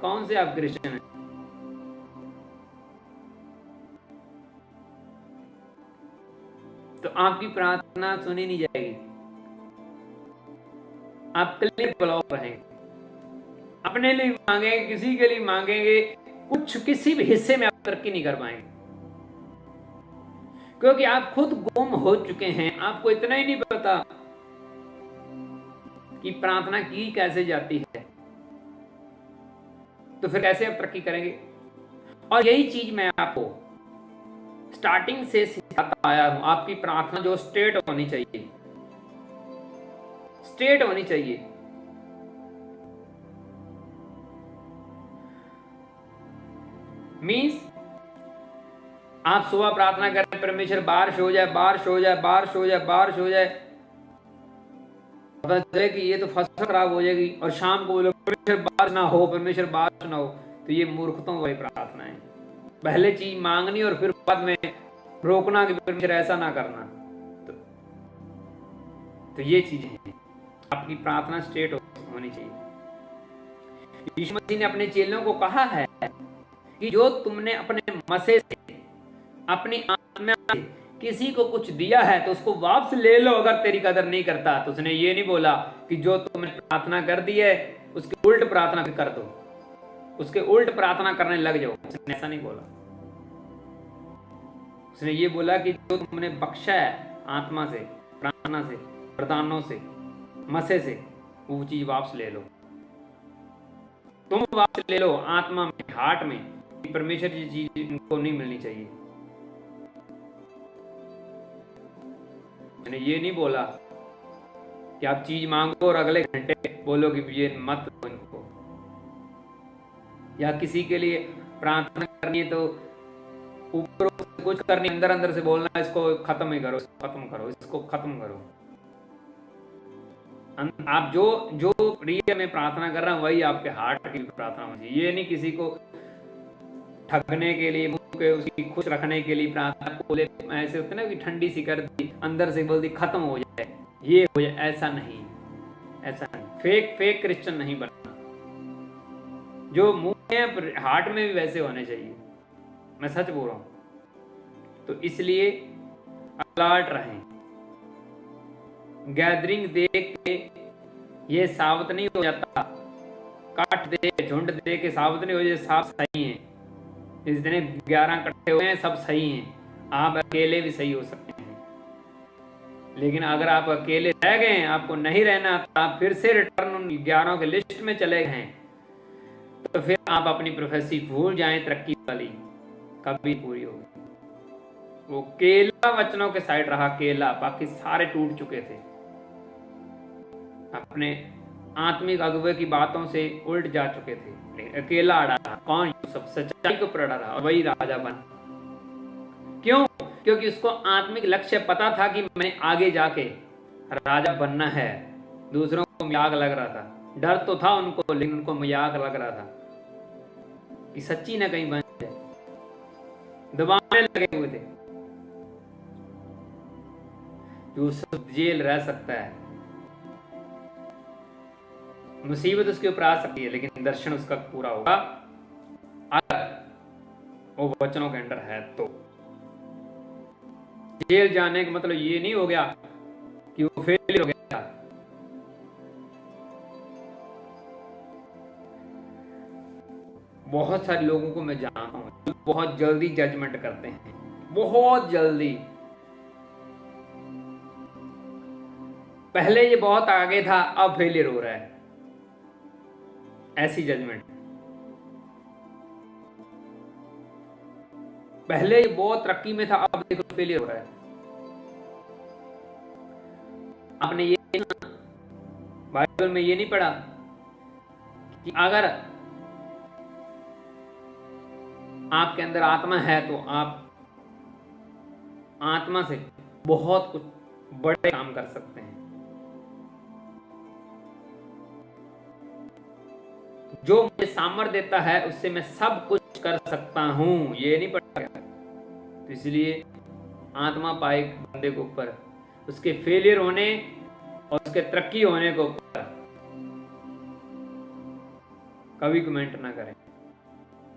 कौन से आप क्रिश्चियन हैं? तो आपकी प्रार्थना सुनी नहीं जाएगी, आप क्लियर ब्लॉक रहेंगे, अपने लिए मांगेंगे, किसी के लिए मांगेंगे, कुछ किसी भी हिस्से में आप तरक्की नहीं कर पाएंगे, क्योंकि आप खुद गुम हो चुके हैं। आपको इतना ही नहीं पता कि प्रार्थना की कैसे जाती है, तो फिर कैसे आप तरक्की करेंगे? और यही चीज मैं आपको स्टार्टिंग से सिखाता आया हूं, आपकी प्रार्थना जो स्ट्रेट होनी चाहिए, स्ट्रेट होनी चाहिए। मीन्स आप सुबह प्रार्थना करें, परमेश्वर बारिश हो जाए, बारिश हो जाए, बारिश हो जाए, बारिश हो जाए, पता चले कि ये तो फसल खराब हो जाएगी, और शाम को बोलो परमेश्वर बारिश ना हो, परमेश्वर बारिश ना हो, तो ये मूर्खताओं वाली प्रार्थना है। पहले चीज मांगनी और फिर बाद में रोकना कि परमेश्वर ऐसा ना करना। तो ये चीजें हैं, आपकी प्रार्थना स्ट्रेट होनी चाहिए। यीशु मसीह ने अपने चेलों को कहा है कि जो तुमने अपने मसे से, अपनी आत्मा से किसी को कुछ दिया है तो उसको वापस ले लो, अगर तेरी कदर नहीं करता। तो उसने ये नहीं बोला कि जो तुमने प्रार्थना कर दी है उसके उल्ट प्रार्थना कर दो, उसके उल्ट प्रार्थना करने लग जाओ, उसने ऐसा नहीं बोला। उसने ये बोला कि जो तुमने बख्शा है आत्मा से, प्रार्थना से, वरदानों से, मसे से, वो चीज वापस ले लो, तुम वापस ले लो आत्मा में, हार्ट में। परमेश्वर की चीज इनको नहीं मिलनी चाहिए। मैंने ये नहीं बोला कि आप चीज मांगो और अगले घंटे बोलो कि ये मत दो इनको, या किसी के लिए प्रार्थना करनी है तो ऊपर कुछ करनी, अंदर अंदर से बोलना इसको खत्म ही करो, इसको खत्म करो, इसको खत्म करो। आप जो जो रियल में प्रार्थना कर रहे हैं वही आपके हार्ट की प्रार्थना होनी चाहिए। ये नहीं किसी को ठगने के लिए, उसकी खुश रखने के लिए प्रार्थना बोले, ऐसे होते ना कि ठंडी सी कर दी, अंदर से बोल दी खत्म हो जाए, ये हो जाए, ऐसा नहीं, ऐसा नहीं। फेक क्रिश्चियन नहीं बनना, जो मुंह में हार्ट में भी वैसे होने चाहिए, मैं सच बोल रहा हूं। तो इसलिए अलर्ट रहें, गैदरिंग देख के ये साबित नहीं हो जाता, काट दे झुंड दे के साबित नहीं हो जाए सब सही हैं, जितने 11 इकट्ठे हुए हैं सब सही हैं, आप अकेले भी सही हो सकते हैं। लेकिन अगर आप अकेले रह गए, आपको नहीं रहना, तो आप फिर से रिटर्न 11 के लिस्ट में चले गए, तो फिर आप अपनी प्रोफेसी भूल जाएं, तरक्की वाली कभी पूरी होगी। वो केला वचनों के साइड रहा, केला, बाकी सारे टूट चुके थे, अपने आत्मिक अगुवे की बातों से उल्ट जा चुके थे, लेकिन अकेला अड़ा रहा। कौन? यूसुफ सच्चाई के ऊपर अड़ा रहा और वही राजा बन। क्यों? क्योंकि उसको आत्मिक लक्ष्य पता था कि मैंने आगे जाके राजा बनना है। दूसरों को मजाक लग रहा था, डर तो था उनको, लेकिन उनको मजाक लग रहा था कि सच्ची ना कहीं बन जाए, दबाने लगे हुए थे। यूसुफ जेल रह सकता है, मुसीबत उसके ऊपर आ सकती है, लेकिन दर्शन उसका पूरा होगा अगर वो वचनों के अंडर है तो। जेल जाने का मतलब ये नहीं हो गया कि वो फेल हो गया। बहुत सारे लोगों को मैं जानता हूं जो बहुत जल्दी जजमेंट करते हैं, बहुत जल्दी। पहले ये बहुत आगे था, अब फेलियर हो रहा है, ऐसी जजमेंट। पहले ये बहुत तरक्की में था, अब देखो फेलियर हो रहा है। आपने ये बाइबल में ये नहीं पढ़ा कि अगर आपके अंदर आत्मा है तो आप आत्मा से बहुत कुछ बड़े काम कर सकते हैं। जो मुझे सामर्थ्य देता है उससे मैं सब कुछ कर सकता हूं, ये नहीं पढ़ा गया। तो इसलिए आत्मा पाए बंदे के ऊपर, उसके फेलियर होने और उसके तरक्की होने के ऊपर कभी कमेंट ना करें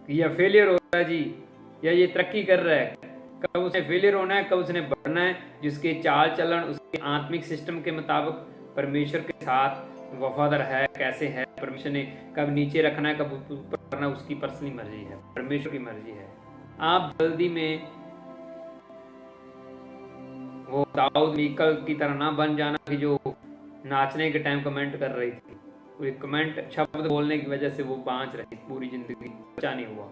कि यह फेलियर हो रहा है जी, या ये तरक्की कर रहा है। कब उसने फेलियर होना है, कब उसने बढ़ना है। जिसके चाल चलन उसके आत्मिक सिस्टम के मुताबिक परमेश्वर के साथ वफादार है, कैसे है, परमेश्वर ने कब नीचे रखना है, कब ऊपर करना, उसकी पर्सनली मर्जी है, परमेश्वर की मर्जी है। आप जल्दी में वो दाऊद मीकल की तरह ना बन जाना कि जो नाचने के टाइम कमेंट कर रही थी, वो एक कमेंट शब्द बोलने की वजह से वो बांच रही पूरी जिंदगी, बचा नहीं हुआ।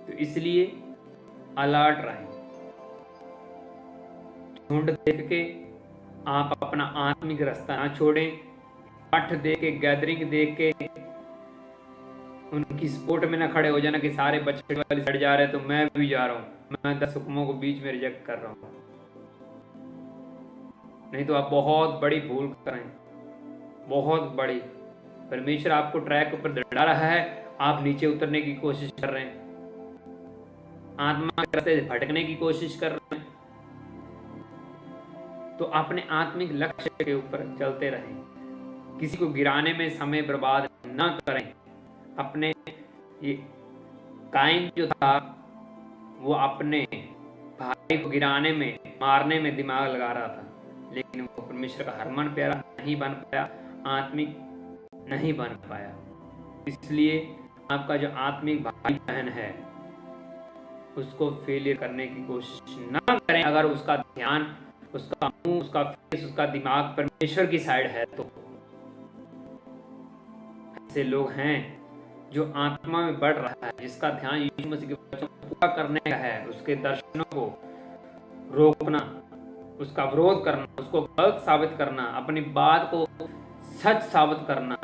तो इसलिए अलर्ट रहें। झुंड देख के आप अपना आत्मिक रास्ता ना छोड़ें। पाठ देख के, गैदरिंग देख के उनकी सपोर्ट में ना खड़े हो जाना कि सारे बच्चे वाली साइड जा रहे हैं तो मैं भी जा रहा हूं, मैं 10 हुक्मों को बीच में रिजेक्ट कर रहा हूं। नहीं तो आप बहुत बड़ी भूल करें, बहुत बड़ी। परमेश्वर आपको ट्रैक पर दड़ा रहा है, आप नीचे उतरने की कोशिश कर रहे हैं, आत्मा के रास्ते से भटकने की कोशिश कर रहे हैं। तो अपने आत्मिक लक्ष्य के ऊपर चलते रहें, किसी को गिराने में समय बर्बाद ना करें। अपने ये काइन जो था वो अपने भाई को गिराने में, मारने में दिमाग लगा रहा था, लेकिन वो परमेश्वर का हरमन प्यारा नहीं बन पाया, आत्मिक नहीं बन पाया। इसलिए आपका जो आत्मिक भाई बहन है उसको फेलियर करने की कोशिश ना करें। अगर उसका ध्यान, उसका मुंह, उसका फेस, उसका दिमाग परमेश्वर की साइड है तो। ऐसे लोग हैं जो आत्मा में बढ़ रहा है, जिसका ध्यान यीशु मसीह के वचनों को पूरा करने का है, उसके दर्शनों को रोकना, उसका विरोध करना, उसको गलत साबित करना, अपनी बात को सच साबित करना,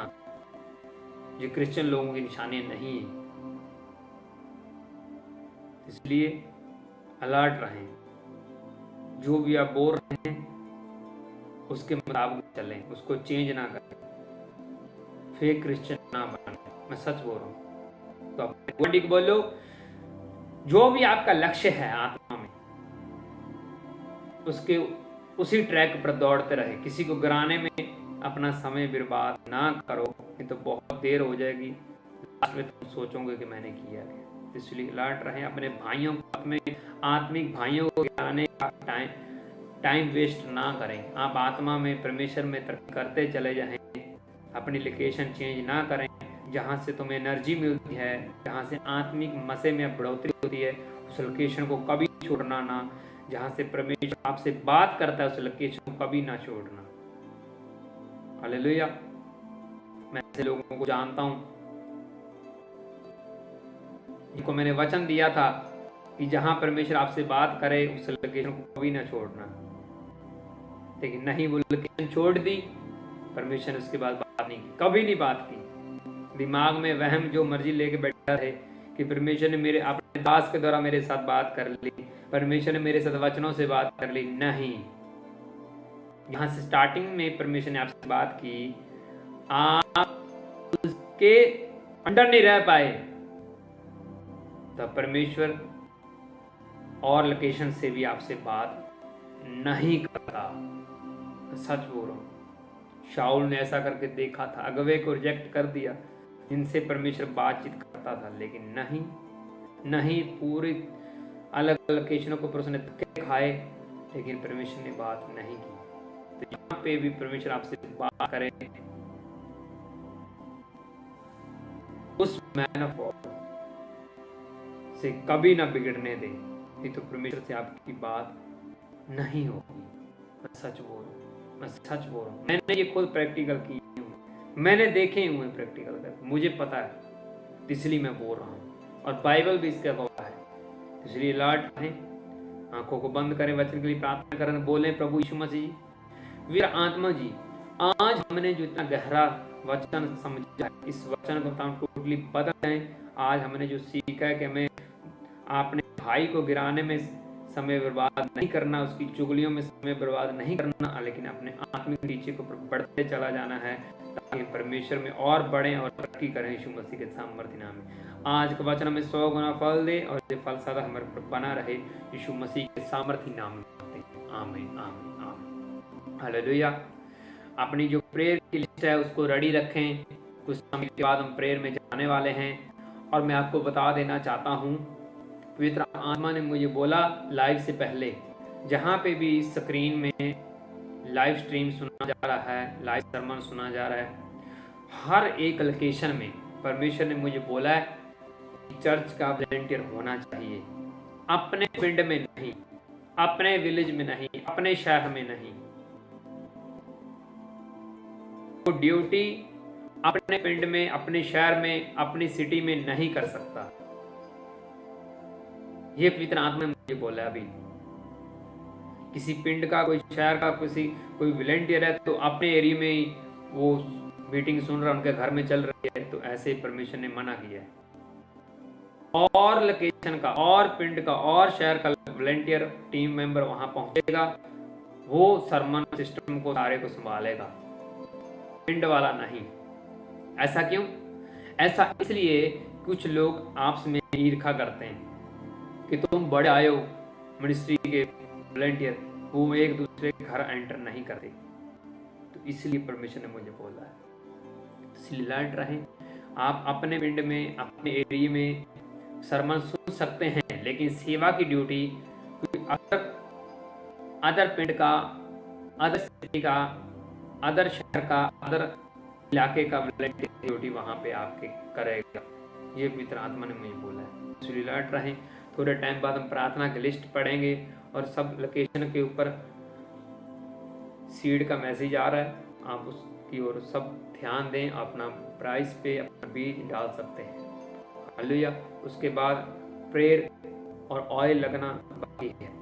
ये क्रिश्चियन लोगों की निशानी नहीं है। इसलिए अलर्ट रहें। जो भी आप बोल रहे हैं उसके मुताबिक चलें, उसको चेंज ना करें, फेक क्रिश्चियन ना बने। मैं सच बोल रहा हूं। तो अपने को बोलो, जो भी आपका लक्ष्य है आत्मा में, उसके उसी ट्रैक पर दौड़ते रहे। किसी को गिराने में अपना समय बर्बाद ना करो, नहीं तो बहुत देर हो जाएगी, लास्ट में तुम सोचोगे कि मैंने किया है। इसलिए अलर्ट रहें। अपने भाइयों को, अपने आत्मिक भाइयों को गिराने का टाइम वेस्ट ना करें। आप आत्मा में, परमेश्वर में तरक्की करते चले जाएं। अपनी लोकेशन चेंज ना करें। जहाँ से तुम्हें एनर्जी मिलती है, जहाँ से आत्मिक मसे में बढ़ोतरी होती है, उस लोकेशन को कभी छोड़ना ना। जहाँ से परमेश्वर आपसे बात करता है, उस लोकेशन को कभी ना छोड़ना। हालेलुया। मैं ऐसे लोगों को जानता हूँ जिनको मैंने वचन दिया था कि जहाँ परमेश्वर आपसे बात करे उस लोकेशन को कभी ना छोड़ना, लेकिन नहीं, वो लोकेशन छोड़ दी, परमेश्वर ने उसके बाद बात नहीं की, कभी नहीं बात की। दिमाग में वहम जो मर्जी लेके बैठा है कि परमेश्वर ने मेरे अपने दास के द्वारा मेरे साथ बात कर ली, परमेश्वर ने मेरे साथ वचनों से बात कर ली। नहीं, यहाँ से स्टार्टिंग में परमेश्वर ने आपसे बात की, आप उसके अंडर नहीं रह पाए, तो परमेश्वर और लोकेशन से भी आपसे बात नहीं करता। सच बोल रहा हूं। शाऊल ने ऐसा करके देखा था, अगवे को रिजेक्ट कर दिया जिनसे परमेश्वर बातचीत करता था, लेकिन नहीं, नहीं पूरी अलग अलग लोकेशनों को परमेश्वर ने धक्के खाए, लेकिन परमेश्वर ने बात नहीं की। तो यहाँ पे भी परमेश्वर आपसे बात करे, उस मैन ऑफ गॉड से कभी ना बिगड़ने दे, नहीं तो परमेश्वर से आपकी बात नहीं होगी। मैं सच बोल रहा हूँ, मैंने ये खुद प्रैक्टिकल की हूँ, मैंने देखे हुए प्रैक्टिकल कर, मुझे पता है, इसलिए मैं बोल रहा हूँ, और बाइबल भी इसका गवाह है। इसलिए अलर्ट रहें, आंखों को बंद करें, वचन के लिए प्रार्थना करें, बोलें प्रभु यीशु मसीह, वीर आत्मा जी, आज हमने जो इतना गहरा वचन समझा, इस वचन को हम टोटली बदल जाए। आज हमने जो सीखा है कि हमें अपने भाई को गिराने में समय बर्बाद नहीं करना, उसकी चुगलियों में समय बर्बाद नहीं करना, लेकिन अपने आत्मिक नीचे को बढ़ते चला जाना है, ताकि परमेश्वर में और बढ़ें और तरक्की करें यीशु मसीह के सामर्थ्य नाम में। आज का वचन हमें 100 गुना फल दे और ये फल सदा हमारे पर बना रहे, यीशु मसीह के सामर्थ्य नाम में। आमीन आमीन आमीन, हालेलुया। अपनी जो प्रेयर की लिस्ट है उसको रेडी रखें, कुछ समय के बाद हम प्रेयर में जाने वाले हैं। और मैं आपको बता देना चाहता हूँ, पवित्र आत्मा ने मुझे बोला लाइव से पहले, जहाँ पे भी स्क्रीन में लाइव स्ट्रीम सुना जा रहा है, लाइव सर्मन सुना जा रहा है, हर एक लोकेशन में परमेश्वर ने मुझे बोला है कि चर्च का वॉलंटियर होना चाहिए। अपने पिंड में नहीं, अपने विलेज में नहीं, अपने शहर में नहीं, वो ड्यूटी अपने पिंड में, अपने शहर में, अपनी सिटी में नहीं कर सकता। ये पवित्र आत्मा ने मुझे बोला अभी, किसी पिंड का, कोई शहर का, कोई वॉलंटियर है तो अपने एरिया में ही वो मीटिंग सुन रहा है, उनके घर में चल रही है, तो ऐसे परमेश्वर ने मना किया है। और लोकेशन का, और पिंड का, और शहर का वॉलंटियर टीम मेंबर वहां पहुंचेगा, वो सरमन सिस्टम को सारे को संभालेगा, पिंड वाला नहीं। ऐसा क्यों? ऐसा इसलिए कुछ लोग आपस में ईर्ष्या करते हैं कि तुम बड़े आए हो मिनिस्ट्री के वॉलंटियर, वो एक दूसरे के घर एंटर नहीं करते। तो इसलिए परमेश्वर ने मुझे बोला है, इसलिए अलर्ट रहें। आप अपने पिंड में, अपने एरिया में सरमन सुन सकते हैं, लेकिन सेवा की ड्यूटी कोई अदर पिंड का, अदर सिटी का, अदर शहर का, अदर इलाके का वॉलंटियर ड्यूटी वहाँ पे आपके करेगा। ये पवित्र आत्मा ने मुझे बोला है, इसलिए अलर्ट रहें। थोड़े टाइम बाद हम प्रार्थना की लिस्ट पढ़ेंगे और सब लोकेशन के ऊपर सीड का मैसेज आ रहा है, आप उसकी ओर सब ध्यान दें, अपना प्राइस पे अपना बीज डाल सकते हैं। हालेलुया। उसके बाद प्रेयर और ऑयल लगना बाकी है।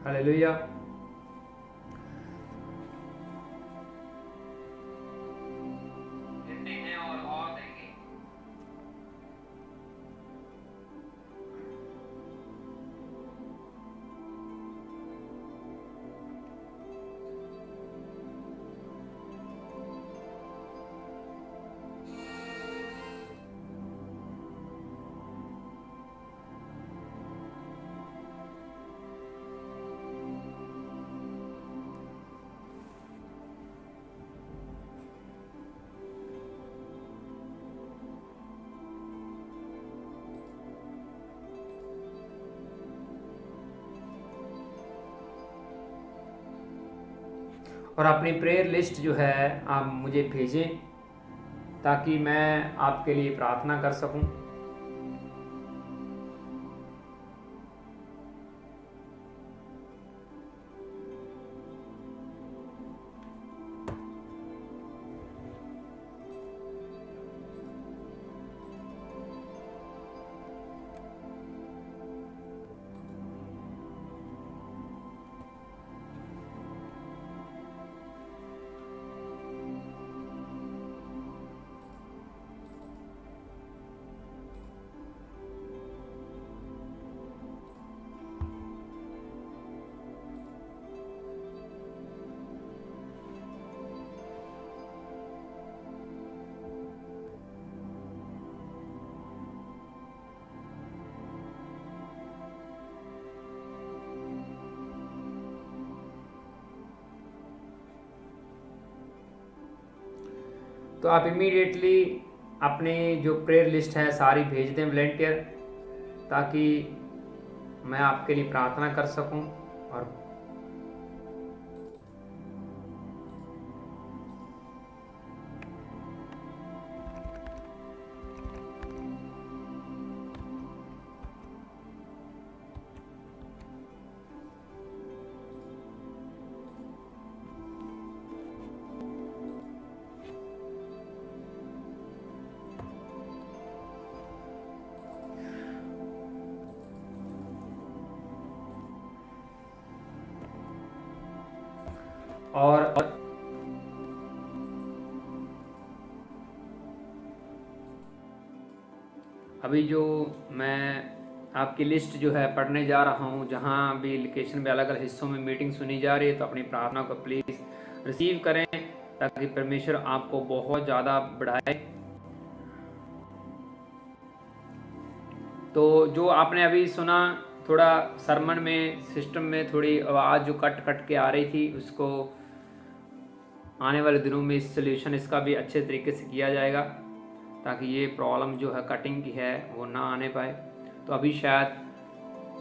हालेलुया। और अपनी प्रेयर लिस्ट जो है आप मुझे भेजें ताकि मैं आपके लिए प्रार्थना कर सकूं। तो आप इमीडिएटली अपने जो प्रेयर लिस्ट है सारी भेज दें वॉलंटियर, ताकि मैं आपके लिए प्रार्थना कर सकूं। और अभी जो मैं आपकी लिस्ट जो है पढ़ने जा रहा हूँ, जहाँ भी लोकेशन पे अलग अलग हिस्सों में मीटिंग सुनी जा रही है, तो अपनी प्रार्थना को प्लीज़ रिसीव करें ताकि परमेश्वर आपको बहुत ज़्यादा बढ़ाए। तो जो आपने अभी सुना, थोड़ा सरमन में सिस्टम में थोड़ी आवाज़ जो कट कट के आ रही थी, उसको आने वाले दिनों में इस सोल्यूशन इसका भी अच्छे तरीके से किया जाएगा ताकि ये प्रॉब्लम जो है कटिंग की है वो ना आने पाए। तो अभी शायद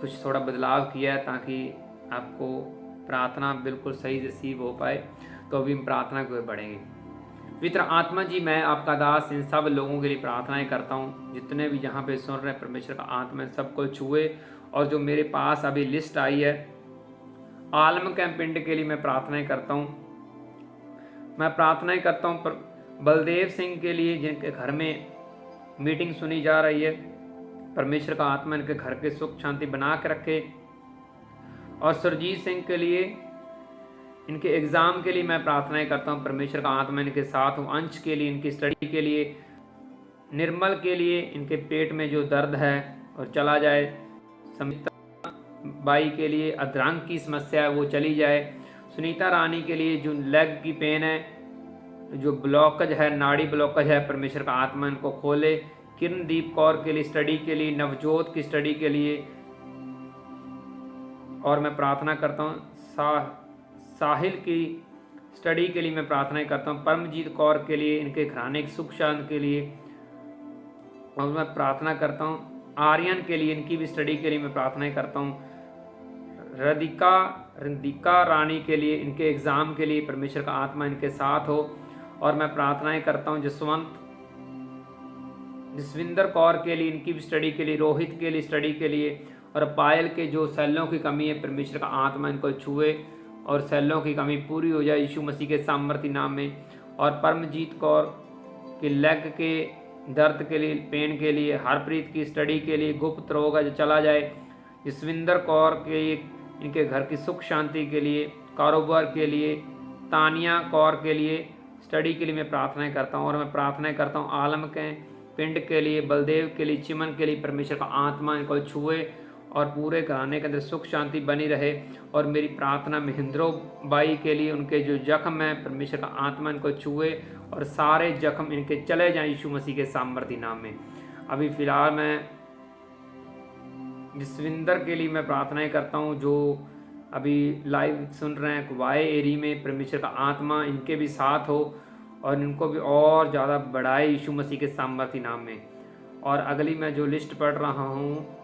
कुछ थोड़ा बदलाव किया है ताकि आपको प्रार्थना बिल्कुल सही रिसीव हो पाए। तो अभी हम प्रार्थना की ओर बढ़ेंगे। पवित्र आत्मा जी, मैं आपका दास इन सब लोगों के लिए प्रार्थनाएं करता हूँ जितने भी यहाँ पे सुन रहे हैं। परमेश्वर का आत्मा सबको छुए। और जो मेरे पास अभी लिस्ट आई है आलम कैंप पिंड के लिए, मैं प्रार्थनाएं करता हूँ। मैं प्रार्थनाएं करता हूँ पर बलदेव सिंह के लिए जिनके घर में मीटिंग सुनी जा रही है, परमेश्वर का आत्मा इनके घर के सुख शांति बना के रखे। और सुरजीत सिंह के लिए इनके एग्ज़ाम के लिए मैं प्रार्थनाएं करता हूँ, परमेश्वर का आत्मा इनके साथ हो। अंश के लिए, इनकी स्टडी के लिए, निर्मल के लिए, इनके पेट में जो दर्द है और चला जाए। समिता बाई के लिए अधरंग की समस्या है वो चली जाए। सुनीता रानी के लिए जो लेग की पेन है, जो ब्लॉकेज है, नाड़ी ब्लॉकेज है, परमेश्वर का आत्मा इनको खोले। किरणदीप कौर के लिए स्टडी के लिए, नवजोत की स्टडी के लिए। और मैं प्रार्थना करता हूँ साहिल की स्टडी के लिए मैं प्रार्थना करता हूँ। परमजीत कौर के लिए, इनके घराने की सुख शांति के लिए। और मैं प्रार्थना करता हूँ आर्यन के लिए, इनकी भी स्टडी के लिए मैं प्रार्थना करता हूँ। रंदिका रानी के लिए, इनके एग्ज़ाम के लिए परमेश्वर का आत्मा इनके साथ हो। और मैं प्रार्थनाएं करता हूँ जसविंदर कौर के लिए, इनकी भी स्टडी के लिए, रोहित के लिए स्टडी के लिए। और पायल के जो सेलों की कमी है, परमेश्वर का आत्मा इनको छुए और सेलों की कमी पूरी हो जाए यीशु मसीह के सामर्थ्य नाम में। और परमजीत कौर के लेग के दर्द के लिए, पेन के लिए, हरप्रीत की स्टडी के लिए, गुप्त रोग जो चला जाए। जसविंदर कौर के इनके घर की सुख शांति के लिए, कारोबार के लिए, तानिया कौर के लिए स्टडी के लिए मैं प्रार्थनाएं करता हूँ। और मैं प्रार्थनाएं करता हूँ आलम के पिंड के लिए, बलदेव के लिए, चिमन के लिए, परमेश्वर का आत्मा इनको छुए और पूरे घराने के अंदर सुख शांति बनी रहे। और मेरी प्रार्थना महेंद्रो बाई के लिए, उनके जो जख्म है परमेश्वर का आत्मा इनको छुए और सारे जख्म इनके चले जाएं यीशु मसीह के सामर्थी नाम में। अभी फ़िलहाल मैं जसविंदर के लिए मैं प्रार्थनाएं करता हूं, जो अभी लाइव सुन रहे हैं कुवाए एरी में, परमेश्वर का आत्मा इनके भी साथ हो और इनको भी और ज़्यादा बढ़ाए यीशु मसीह के सामर्थी नाम में। और अगली मैं जो लिस्ट पढ़ रहा हूँ,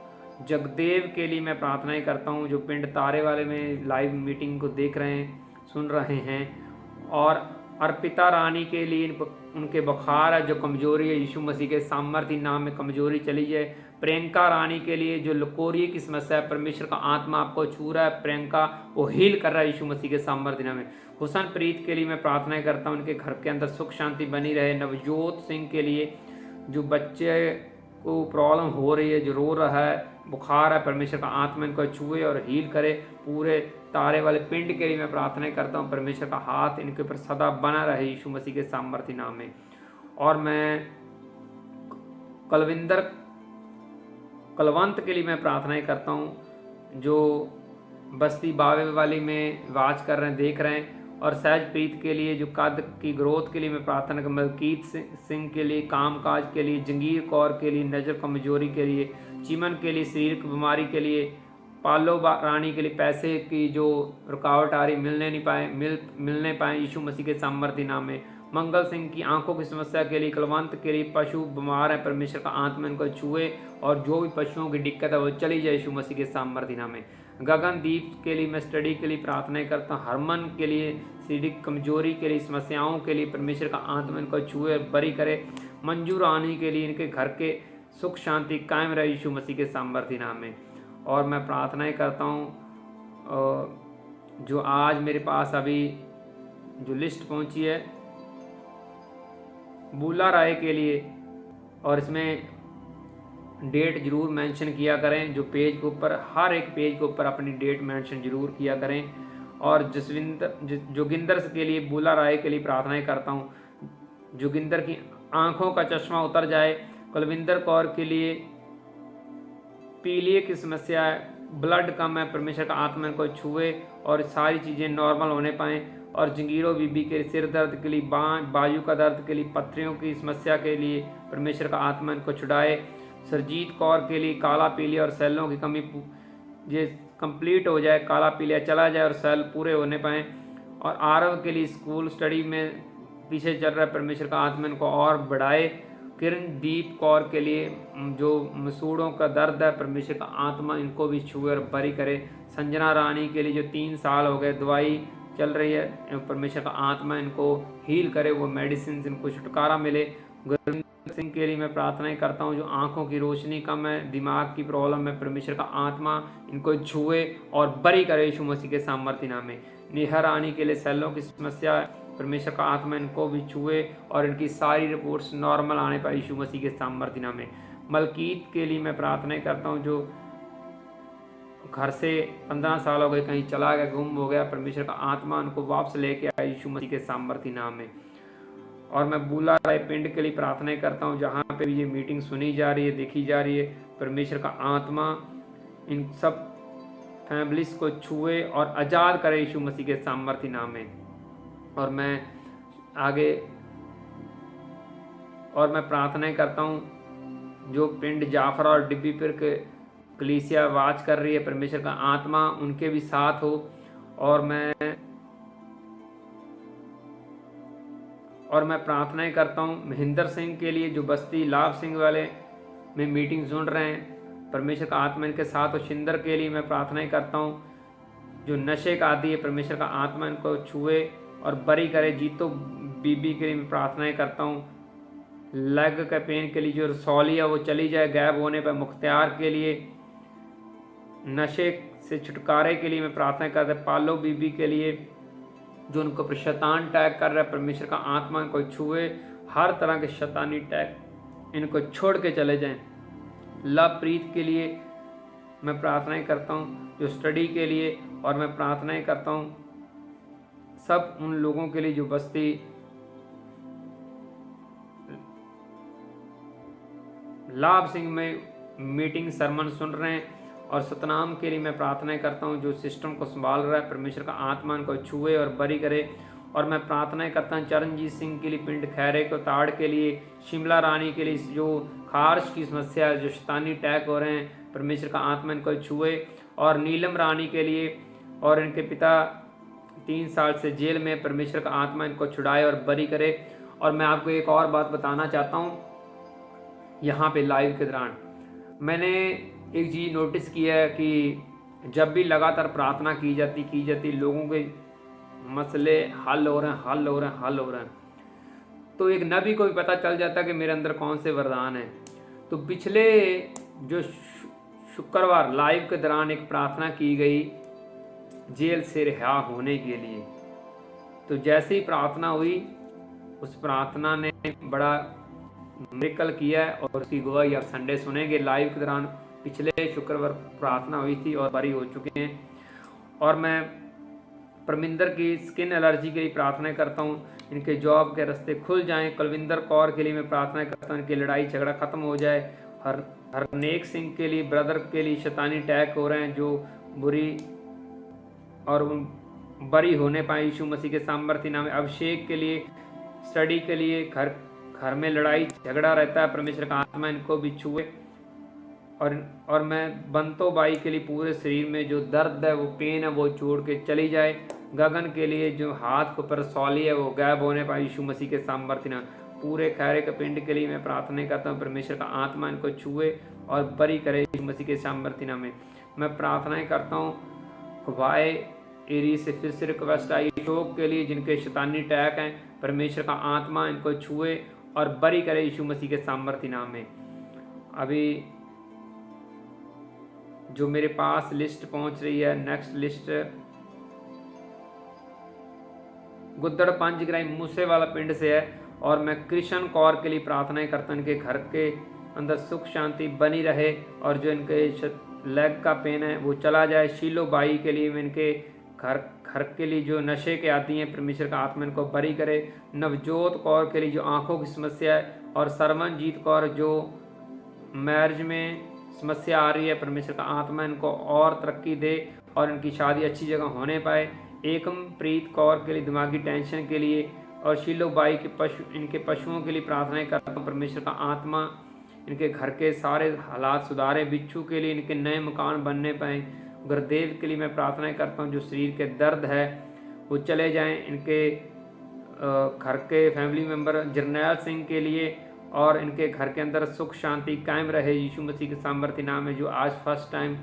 जगदेव के लिए मैं प्रार्थनाएं करता हूँ, जो पिंड तारे वाले में लाइव मीटिंग को देख रहे हैं, सुन रहे हैं। और अर्पिता रानी के लिए उनके बुखार है, जो कमजोरी है, यीशु मसीह के सामर्थी नाम में कमजोरी चली जाए। प्रियंका रानी के लिए जो लकोरिए की समस्या है, परमेश्वर का आत्मा आपको छू रहा है, प्रियंका वो हील कर रहा है यीशु मसीह के सामर्थी नाम में। हुसन प्रीत के लिए मैं प्रार्थनाएं करता हूँ, उनके घर के अंदर सुख शांति बनी रहे। नवजोत सिंह के लिए जो बच्चे को प्रॉब्लम हो रही है, जो रो रहा है, बुखार है, परमेश्वर का आत्मा इनको छुए और हील करे। पूरे तारे वाले पिंड के लिए मैं प्रार्थना करता हूँ, परमेश्वर का हाथ इनके ऊपर सदा बना रहे यीशु मसीह के सामर्थी नाम में। और मैं कलवंत के लिए मैं प्रार्थनाएं करता हूँ, जो बस्ती बावे वाली में वाच कर रहे हैं, देख रहे हैं। और सहजप्रीत के लिए जो कद की ग्रोथ के लिए मैं प्रार्थना कर, मलकीत सिंह के लिए कामकाज के लिए, जंगीर कौर के लिए नज़र कमजोरी के लिए, चिमन के लिए शारीरिक बीमारी के लिए, पालो रानी के लिए पैसे की जो रुकावट आ रही मिलने पाए यीशु मसीह के सामर्थी नाम में। मंगल सिंह की आंखों की समस्या के लिए, कुलवंत के लिए पशु बीमार है, परमेश्वर का आत्मा इनको छुए और जो भी पशुओं की दिक्कत है वो चली जाए यीशु मसीह के सामर्थी नाम में। गगनदीप के लिए मैं स्टडी के लिए प्रार्थनाएं करता हूँ। हरमन के लिए शारीरिक कमजोरी के लिए, समस्याओं के लिए परमेश्वर का आत्मा इनको छुए और बरी करे। मंजू रानी के लिए इनके घर के सुख शांति कायम रहे यीशु मसीह के सामर्थी नाम में। और मैं प्रार्थनाएं करता हूँ जो आज मेरे पास अभी जो लिस्ट पहुँची है बूला राय के लिए, और इसमें डेट जरूर मेंशन किया करें, जो पेज के ऊपर, हर एक पेज के ऊपर अपनी डेट मेंशन जरूर किया करें। और जोगिंदर के लिए, बूला राय के लिए प्रार्थनाएं करता हूँ, जोगिंदर की आंखों का चश्मा उतर जाए। कुलविंदर कौर के लिए पीलिए की समस्या है, ब्लड कम है, परमेश्वर का आत्मा को छुए और सारी चीज़ें नॉर्मल होने पाएँ। और जंगीरो बीबी के सिर दर्द के लिए, बाजू का दर्द के लिए, पथरियों की समस्या के लिए परमेश्वर का आत्मा इनको छुड़ाए। सरजीत कौर के लिए काला पीलिया और सेलों की कमी ये कंप्लीट हो जाए, काला पीलिया चला जाए और सेल पूरे होने पाएँ। और आरव के लिए स्कूल स्टडी में पीछे चल रहा है, परमेश्वर का आत्मा इनको और बढ़ाए। किरणदीप कौर के लिए जो मसूड़ों का दर्द है, परमेश्वर का आत्मा इनको भी छुए और बरी करे। संजना रानी के लिए जो 3 साल हो गए दवाई चल रही है, परमेश्वर का आत्मा इनको हील करे, वो मेडिसिन इनको छुटकारा मिले। गुरविंदर सिंह के लिए मैं प्रार्थनाएं करता हूँ, जो आंखों की रोशनी कम है, दिमाग की प्रॉब्लम है, परमेश्वर का आत्मा इनको छुए और बरी करे यीशु मसीह के सामर्थी नाम में। नेहा रानी के लिए सेलों की समस्या है, परमेश्वर का आत्मा इनको भी छुए और इनकी सारी रिपोर्ट्स नॉर्मल आने पाए यीशु मसीह के सामर्थी नाम में। मलकीत के लिए मैं प्रार्थनाएं करता हूँ, जो घर से 15 साल हो गए कहीं चला गया, गुम हो गया, परमेश्वर का आत्मा उनको वापस लेके आया यीशु मसीह के सामर्थी नाम में। और मैं बूला राय पिंड के लिए प्रार्थनाएं करता हूँ, जहाँ पे भी ये मीटिंग सुनी जा रही है, देखी जा रही है, परमेश्वर का आत्मा इन सब फैमिलीज को छुए और आज़ाद करे यीशु मसीह के सामर्थी नाम में। और मैं प्रार्थनाएं करता हूँ, जो पिंड जाफरा और डिब्बी पर के कलीसिया वाच कर रही है, परमेश्वर का आत्मा उनके भी साथ हो। और मैं प्रार्थनाएं करता हूँ महेंद्र सिंह के लिए, जो बस्ती लाभ सिंह वाले में मीटिंग सुन रहे हैं, परमेश्वर का आत्मा इनके साथ हो। शिंदर के लिए मैं प्रार्थनाएं करता हूँ, जो नशे का आदि है, परमेश्वर का आत्मा इनको छुए और बरी करे। जीतो बीबी के लिए मैं प्रार्थनाएं करता हूँ, लेग के पेन के लिए जो रसौली है वो चली जाए गैप होने पर। मुख्तियार के लिए नशे से छुटकारे के लिए मैं प्रार्थना करता हूँ। पालो बीबी के लिए जो उनको पर शैतान टैग कर रहा है, परमेश्वर का आत्मा इनको छुए, हर तरह के शैतानी टैग इनको छोड़ के चले जाएं। लव प्रीत के लिए मैं प्रार्थनाएं करता हूँ जो स्टडी के लिए, और मैं प्रार्थनाएं करता हूँ सब उन लोगों के लिए जो बस्ती लाभ सिंह में मीटिंग सरमन सुन रहे हैं, और सतनाम के लिए मैं प्रार्थनाएं करता हूं जो सिस्टम को संभाल रहा है, परमेश्वर का आत्मा को छुए और बरी करे। और मैं प्रार्थनाएं करता हूं चरणजीत सिंह के लिए, पिंड खैरे को ताड़ के लिए, शिमला रानी के लिए जो खारिश की समस्या है, जो शैतानी अटैक हो रहे हैं, परमेश्वर का आत्मा इनको छुए। और नीलम रानी के लिए, और इनके पिता 3 साल से जेल में, परमेश्वर का आत्मा इनको छुड़ाए और बरी करे। और मैं आपको एक और बात बताना चाहता हूँ, यहाँ पे लाइव के दौरान मैंने एक चीज़ नोटिस किया है कि जब भी लगातार प्रार्थना की जाती लोगों के मसले हल हो रहे हैं, तो एक नबी को भी पता चल जाता है कि मेरे अंदर कौन से वरदान हैं। तो पिछले जो शुक्रवार लाइव के दौरान एक प्रार्थना की गई जेल से रिहा होने के लिए, तो जैसे ही प्रार्थना हुई, उस प्रार्थना ने बड़ा मिरेकल किया है, और उसकी गवाही आप संडे सुनेंगे लाइव के दौरान। पिछले शुक्रवार प्रार्थना हुई थी और बरी हो चुके हैं। और मैं परमिंदर की स्किन एलर्जी के लिए प्रार्थना करता हूँ, इनके जॉब के रास्ते खुल जाएं। कुलविंदर कौर के लिए मैं प्रार्थना करता हूँ, इनकी लड़ाई झगड़ा खत्म हो जाए। हरनेक सिंह के लिए, ब्रदर के लिए शैतानी अटैक हो रहे हैं जो बुरी, और बरी होने पाए यीशु मसीह के सामर्थ्य नाम में। अभिषेक के लिए, स्टडी के लिए, घर में लड़ाई झगड़ा रहता है, परमेश्वर का आत्मा इनको भी छुए। और मैं बंतो बाई के लिए पूरे शरीर में जो दर्द है, वो पेन है, वो छोड़ के चली जाए। गगन के लिए जो हाथ को पर सौली है, वो गायब होने पाए यीशु मसीह के सामर्थ्य नाम। पूरे खैरे के पिंड के लिए मैं प्रार्थना करता हूँ, परमेश्वर का आत्मा इनको छुए और बरी करे यीशु मसीह के सामर्थ्य नाम में। मैं प्रार्थनाएं करता हूँ वाई एरी से फिर से रिक्वेस्ट आई शोक के लिए, जिनके शैतानी अटैक हैं, परमेश्वर का आत्मा इनको छुए और बरी करे यीशु मसीह के सामर्थ्य नाम में। अभी जो मेरे पास लिस्ट पहुंच रही है, नेक्स्ट लिस्ट गुद्दड़ पंचग्राही मूसे वाला पिंड से है, और मैं कृष्ण कौर के लिए प्रार्थनाएं करता हूं, इनके घर के अंदर सुख शांति बनी रहे, और जो इनके लेग का पेन है वो चला जाए। शीलो बाई के लिए मैं इनके घर के लिए जो नशे के आती हैं, परमेश्वर का आत्मा इनको बरी करे। नवजोत कौर के लिए जो आंखों की समस्या है, और सरवनजीत कौर जो मैरिज में समस्या आ रही है, परमेश्वर का आत्मा इनको और तरक्की दे और इनकी शादी अच्छी जगह होने पाए। एकम प्रीत कौर के लिए दिमागी टेंशन के लिए, और शीलो बाई के इनके पशुओं के लिए प्रार्थनाएं करता हूँ, परमेश्वर का आत्मा इनके घर के सारे हालात सुधारे। बिच्छू के लिए इनके नए मकान बनने पाए। गुरुदेव के लिए मैं प्रार्थनाएं करता हूँ, जो शरीर के दर्द है वो चले जाएं। इनके घर के फैमिली मेम्बर जरनैल सिंह के लिए, और इनके घर के अंदर सुख शांति कायम रहे यीशु मसीह के सामर्थ्य नाम में। जो आज फर्स्ट टाइम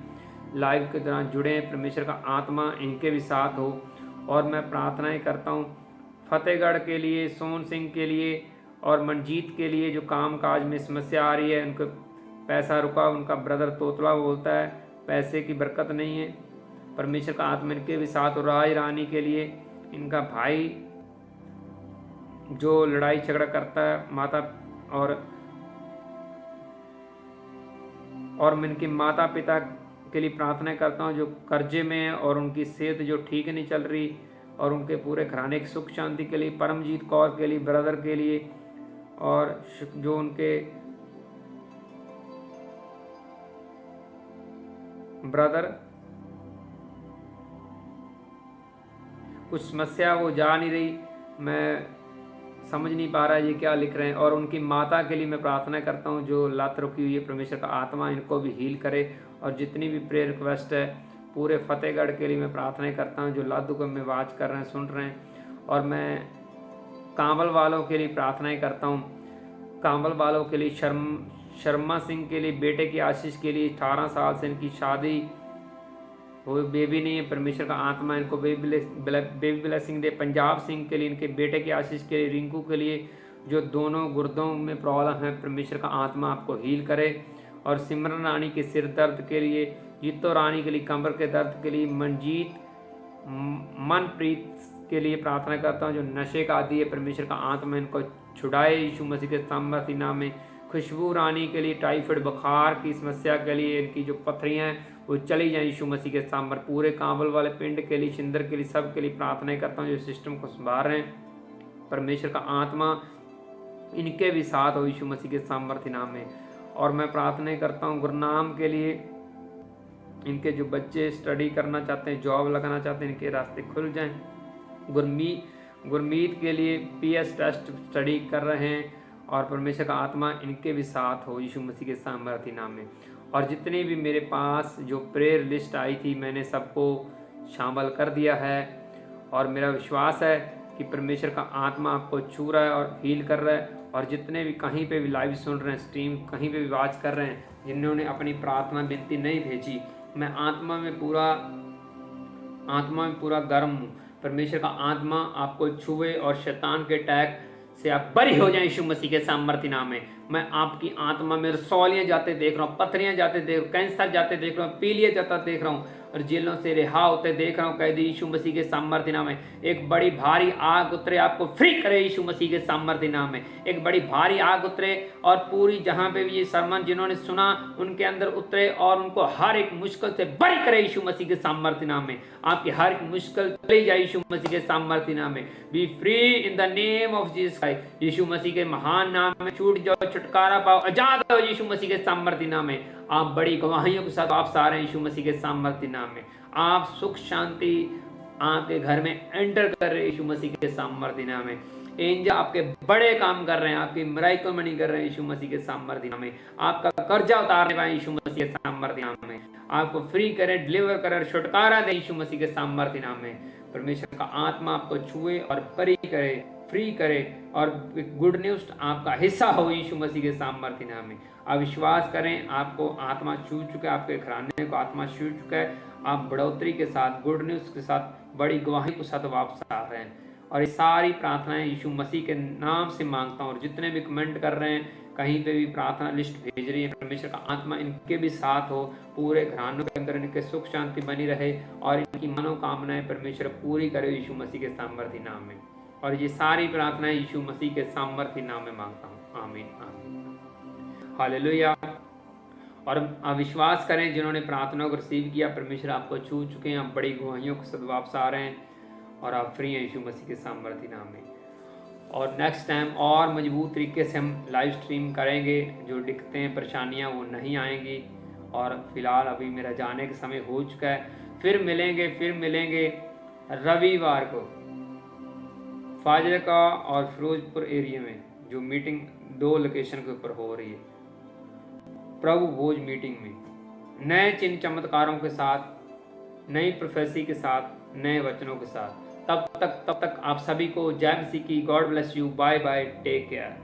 लाइव के दौरान जुड़े हैं, परमेश्वर का आत्मा इनके भी साथ हो। और मैं प्रार्थनाएं करता हूं फतेहगढ़ के लिए, सोन सिंह के लिए और मनजीत के लिए, जो काम काज में समस्या आ रही है। उनको पैसा रुका, उनका ब्रदर तोतला बोलता है पैसे की बरकत नहीं है, परमेश्वर का आत्मा इनके भी साथ हो। राज रानी के लिए, इनका भाई जो लड़ाई झगड़ा करता है, माता और मैं इनके माता पिता के लिए प्रार्थना करता हूँ जो कर्जे में है, और उनकी सेहत जो ठीक नहीं चल रही, और उनके पूरे घराने की सुख शांति के लिए। परमजीत कौर के लिए, ब्रदर के लिए, और जो उनके ब्रदर कुछ समस्या वो जा नहीं रही, मैं समझ नहीं पा रहा है ये क्या लिख रहे हैं। और उनकी माता के लिए मैं प्रार्थना करता हूँ जो लत रुकी हुई है, परमेश्वर का आत्मा इनको भी हील करे। और जितनी भी प्रेयर रिक्वेस्ट है, पूरे फतेहगढ़ के लिए मैं प्रार्थना करता हूँ जो लादू को में वाच कर रहे हैं, सुन रहे हैं। और मैं कांवल वालों के लिए प्रार्थनाएं करता हूँ, कांवल वालों के लिए, शर्मा सिंह के लिए, बेटे की आशीष के लिए। 18 साल से इनकी शादी वो बेबी नहीं है, परमेश्वर का आत्मा इनको बेबी ब्लेसिंग दे। पंजाब सिंह के लिए, इनके बेटे की आशीष के लिए। रिंकू के लिए जो दोनों गुर्दों में प्रॉब्लम है, परमेश्वर का आत्मा आपको हील करे। और सिमरन रानी के सिर दर्द के लिए, जीतो रानी के लिए कमर के दर्द के लिए। मनजीत मनप्रीत के लिए प्रार्थना करता हूँ जो नशे का आदि है, परमेश्वर का आत्मा इनको छुड़ाए यीशु मसीह के सामर्थ्य नाम में। खुशबू रानी के लिए टाइफाइड बुखार की समस्या के लिए इनकी जो पथरियाँ हैं वो चली जाए यीशु मसीह के सामने। पूरे काबुल वाले पिंड के लिए, शिंदर के लिए, सब के लिए प्रार्थना करता हूँ जो सिस्टम को संभाल रहे हैं। परमेश्वर का आत्मा इनके भी साथ हो यीशु मसीह के सामर्थ्य नाम में। और मैं प्रार्थना करता हूँ गुरनाम के लिए, इनके जो बच्चे स्टडी करना चाहते हैं, जॉब लगाना चाहते हैं, इनके रास्ते खुल जाएं। गुरमीत के लिए PS टेस्ट स्टडी कर रहे हैं और परमेश्वर का आत्मा इनके भी साथ हो यीशु मसीह के सामर्थ्य नाम में। और जितने भी मेरे पास जो प्रेयर लिस्ट आई थी मैंने सबको शामिल कर दिया है और मेरा विश्वास है कि परमेश्वर का आत्मा आपको छू रहा है और हील कर रहा है। और जितने भी कहीं पे भी लाइव सुन रहे हैं, स्ट्रीम कहीं पे भी वॉच कर रहे हैं, जिन्होंने अपनी प्रार्थना विनती नहीं भेजी, मैं आत्मा में पूरा गर्म हूँ। परमेश्वर का आत्मा आपको छुए और शैतान के अटैक से आप बरी हो जाएं यीशु मसीह के सामर्थ्य नाम में। मैं आपकी आत्मा में रसौलियाँ जाते देख रहा हूँ, पथरियाँ जाते देख रहा हूँ, कैंसर जाते देख रहा हूँ, पीलिया जाता देख रहा हूँ और जेलों से रिहा होते देख रहा हूँ। कैदी यीशु मसीह के सामर्थ्य नाम में एक बड़ी भारी आग उतरे, आपको फ्री करे यीशु मसीह के सामर्थ्य नाम में। एक बड़ी भारी आग उतरे और पूरी जहाँ पे भी ये सरमन जिन्होंने सुना उनके अंदर उतरे और उनको हर एक मुश्किल से बरी करे यीशु मसीह के सामर्थ्य नाम में। आपकी हर एक मुश्किल चली जाए यीशु मसीह के सामर्थ्य नाम में। Be free in the name of Jesus Christ. यीशु मसीह के महान नाम में छूट जाओ, छुटकारा पाओ, आजाद हो यीशु मसीह के सामर्थ्य नाम में। आप बड़ी गवाहियों के साथ वापस आ रहे हैं यीशु मसीह के सामर्थ्य नाम में। आप सुख शांति आपके घर में एंटर कर रहे हैं यीशु मसीह के सामर्थ्य नाम में। एंजल आपके बड़े काम कर रहे हैं, आपकी मिराकल मनी कर रहे हैं यीशु मसीह के सामर्थ्य नाम में। आपका कर्जा उतारने पाए यीशु मसीह के सामर्थ्य नाम में। आपको फ्री करे, डिलीवर करे, छुटकारा दे यीशु मसीह के सामर्थ्य नाम में। परमेश्वर का आत्मा आपको छुए और परी करे, फ्री करे और गुड न्यूज आपका हिस्सा हो यीशु मसीह के सामर्थ्य नाम में। आप विश्वास करें, आपको आत्मा छू चुका है, आपके घराने को आत्मा छू चुका है। आप बढ़ोतरी के साथ, गुड न्यूज के साथ, बड़ी गवाही के साथ वापस आ रहे हैं। और ये सारी प्रार्थनाएं यीशु मसीह के नाम से मांगता हूँ। और जितने भी कमेंट कर रहे हैं, कहीं पे भी प्रार्थना लिस्ट भेज रही है, परमेश्वर का आत्मा इनके भी साथ हो, पूरे घरानों के अंदर इनके सुख शांति बनी रहे और इनकी मनोकामनाएं परमेश्वर पूरी करे यीशु मसीह के सामर्थ्य नाम में। और ये सारी प्रार्थनाएं यीशु मसीह के सामर्थ्य नाम में मांगता हूँ। आमीन आमीन हालेलुया। और आप विश्वास करें, जिन्होंने प्रार्थना को रिसीव किया, परमेश्वर आपको छू चुके हैं। आप बड़ी गवाहियों के साथ वापस आ रहे हैं और आप फ्री हैं यीशु मसीह के सामर्थ्य नाम में। और नेक्स्ट टाइम और मजबूत तरीके से हम लाइव स्ट्रीम करेंगे। जो दिक्कतें हैं, परेशानियां वो नहीं आएंगी। और फिलहाल अभी मेरा जाने का समय हो चुका है। फिर मिलेंगे रविवार को फाजिलका और फिरोजपुर एरिया में, जो मीटिंग 2 लोकेशन के ऊपर हो रही है, प्रभु भोज मीटिंग में, नए चिन्ह चमत्कारों के साथ, नई प्रोफेसी के साथ, नए वचनों के साथ। तब तक आप सभी को जय मसीह की। God bless you. Bye bye, take care.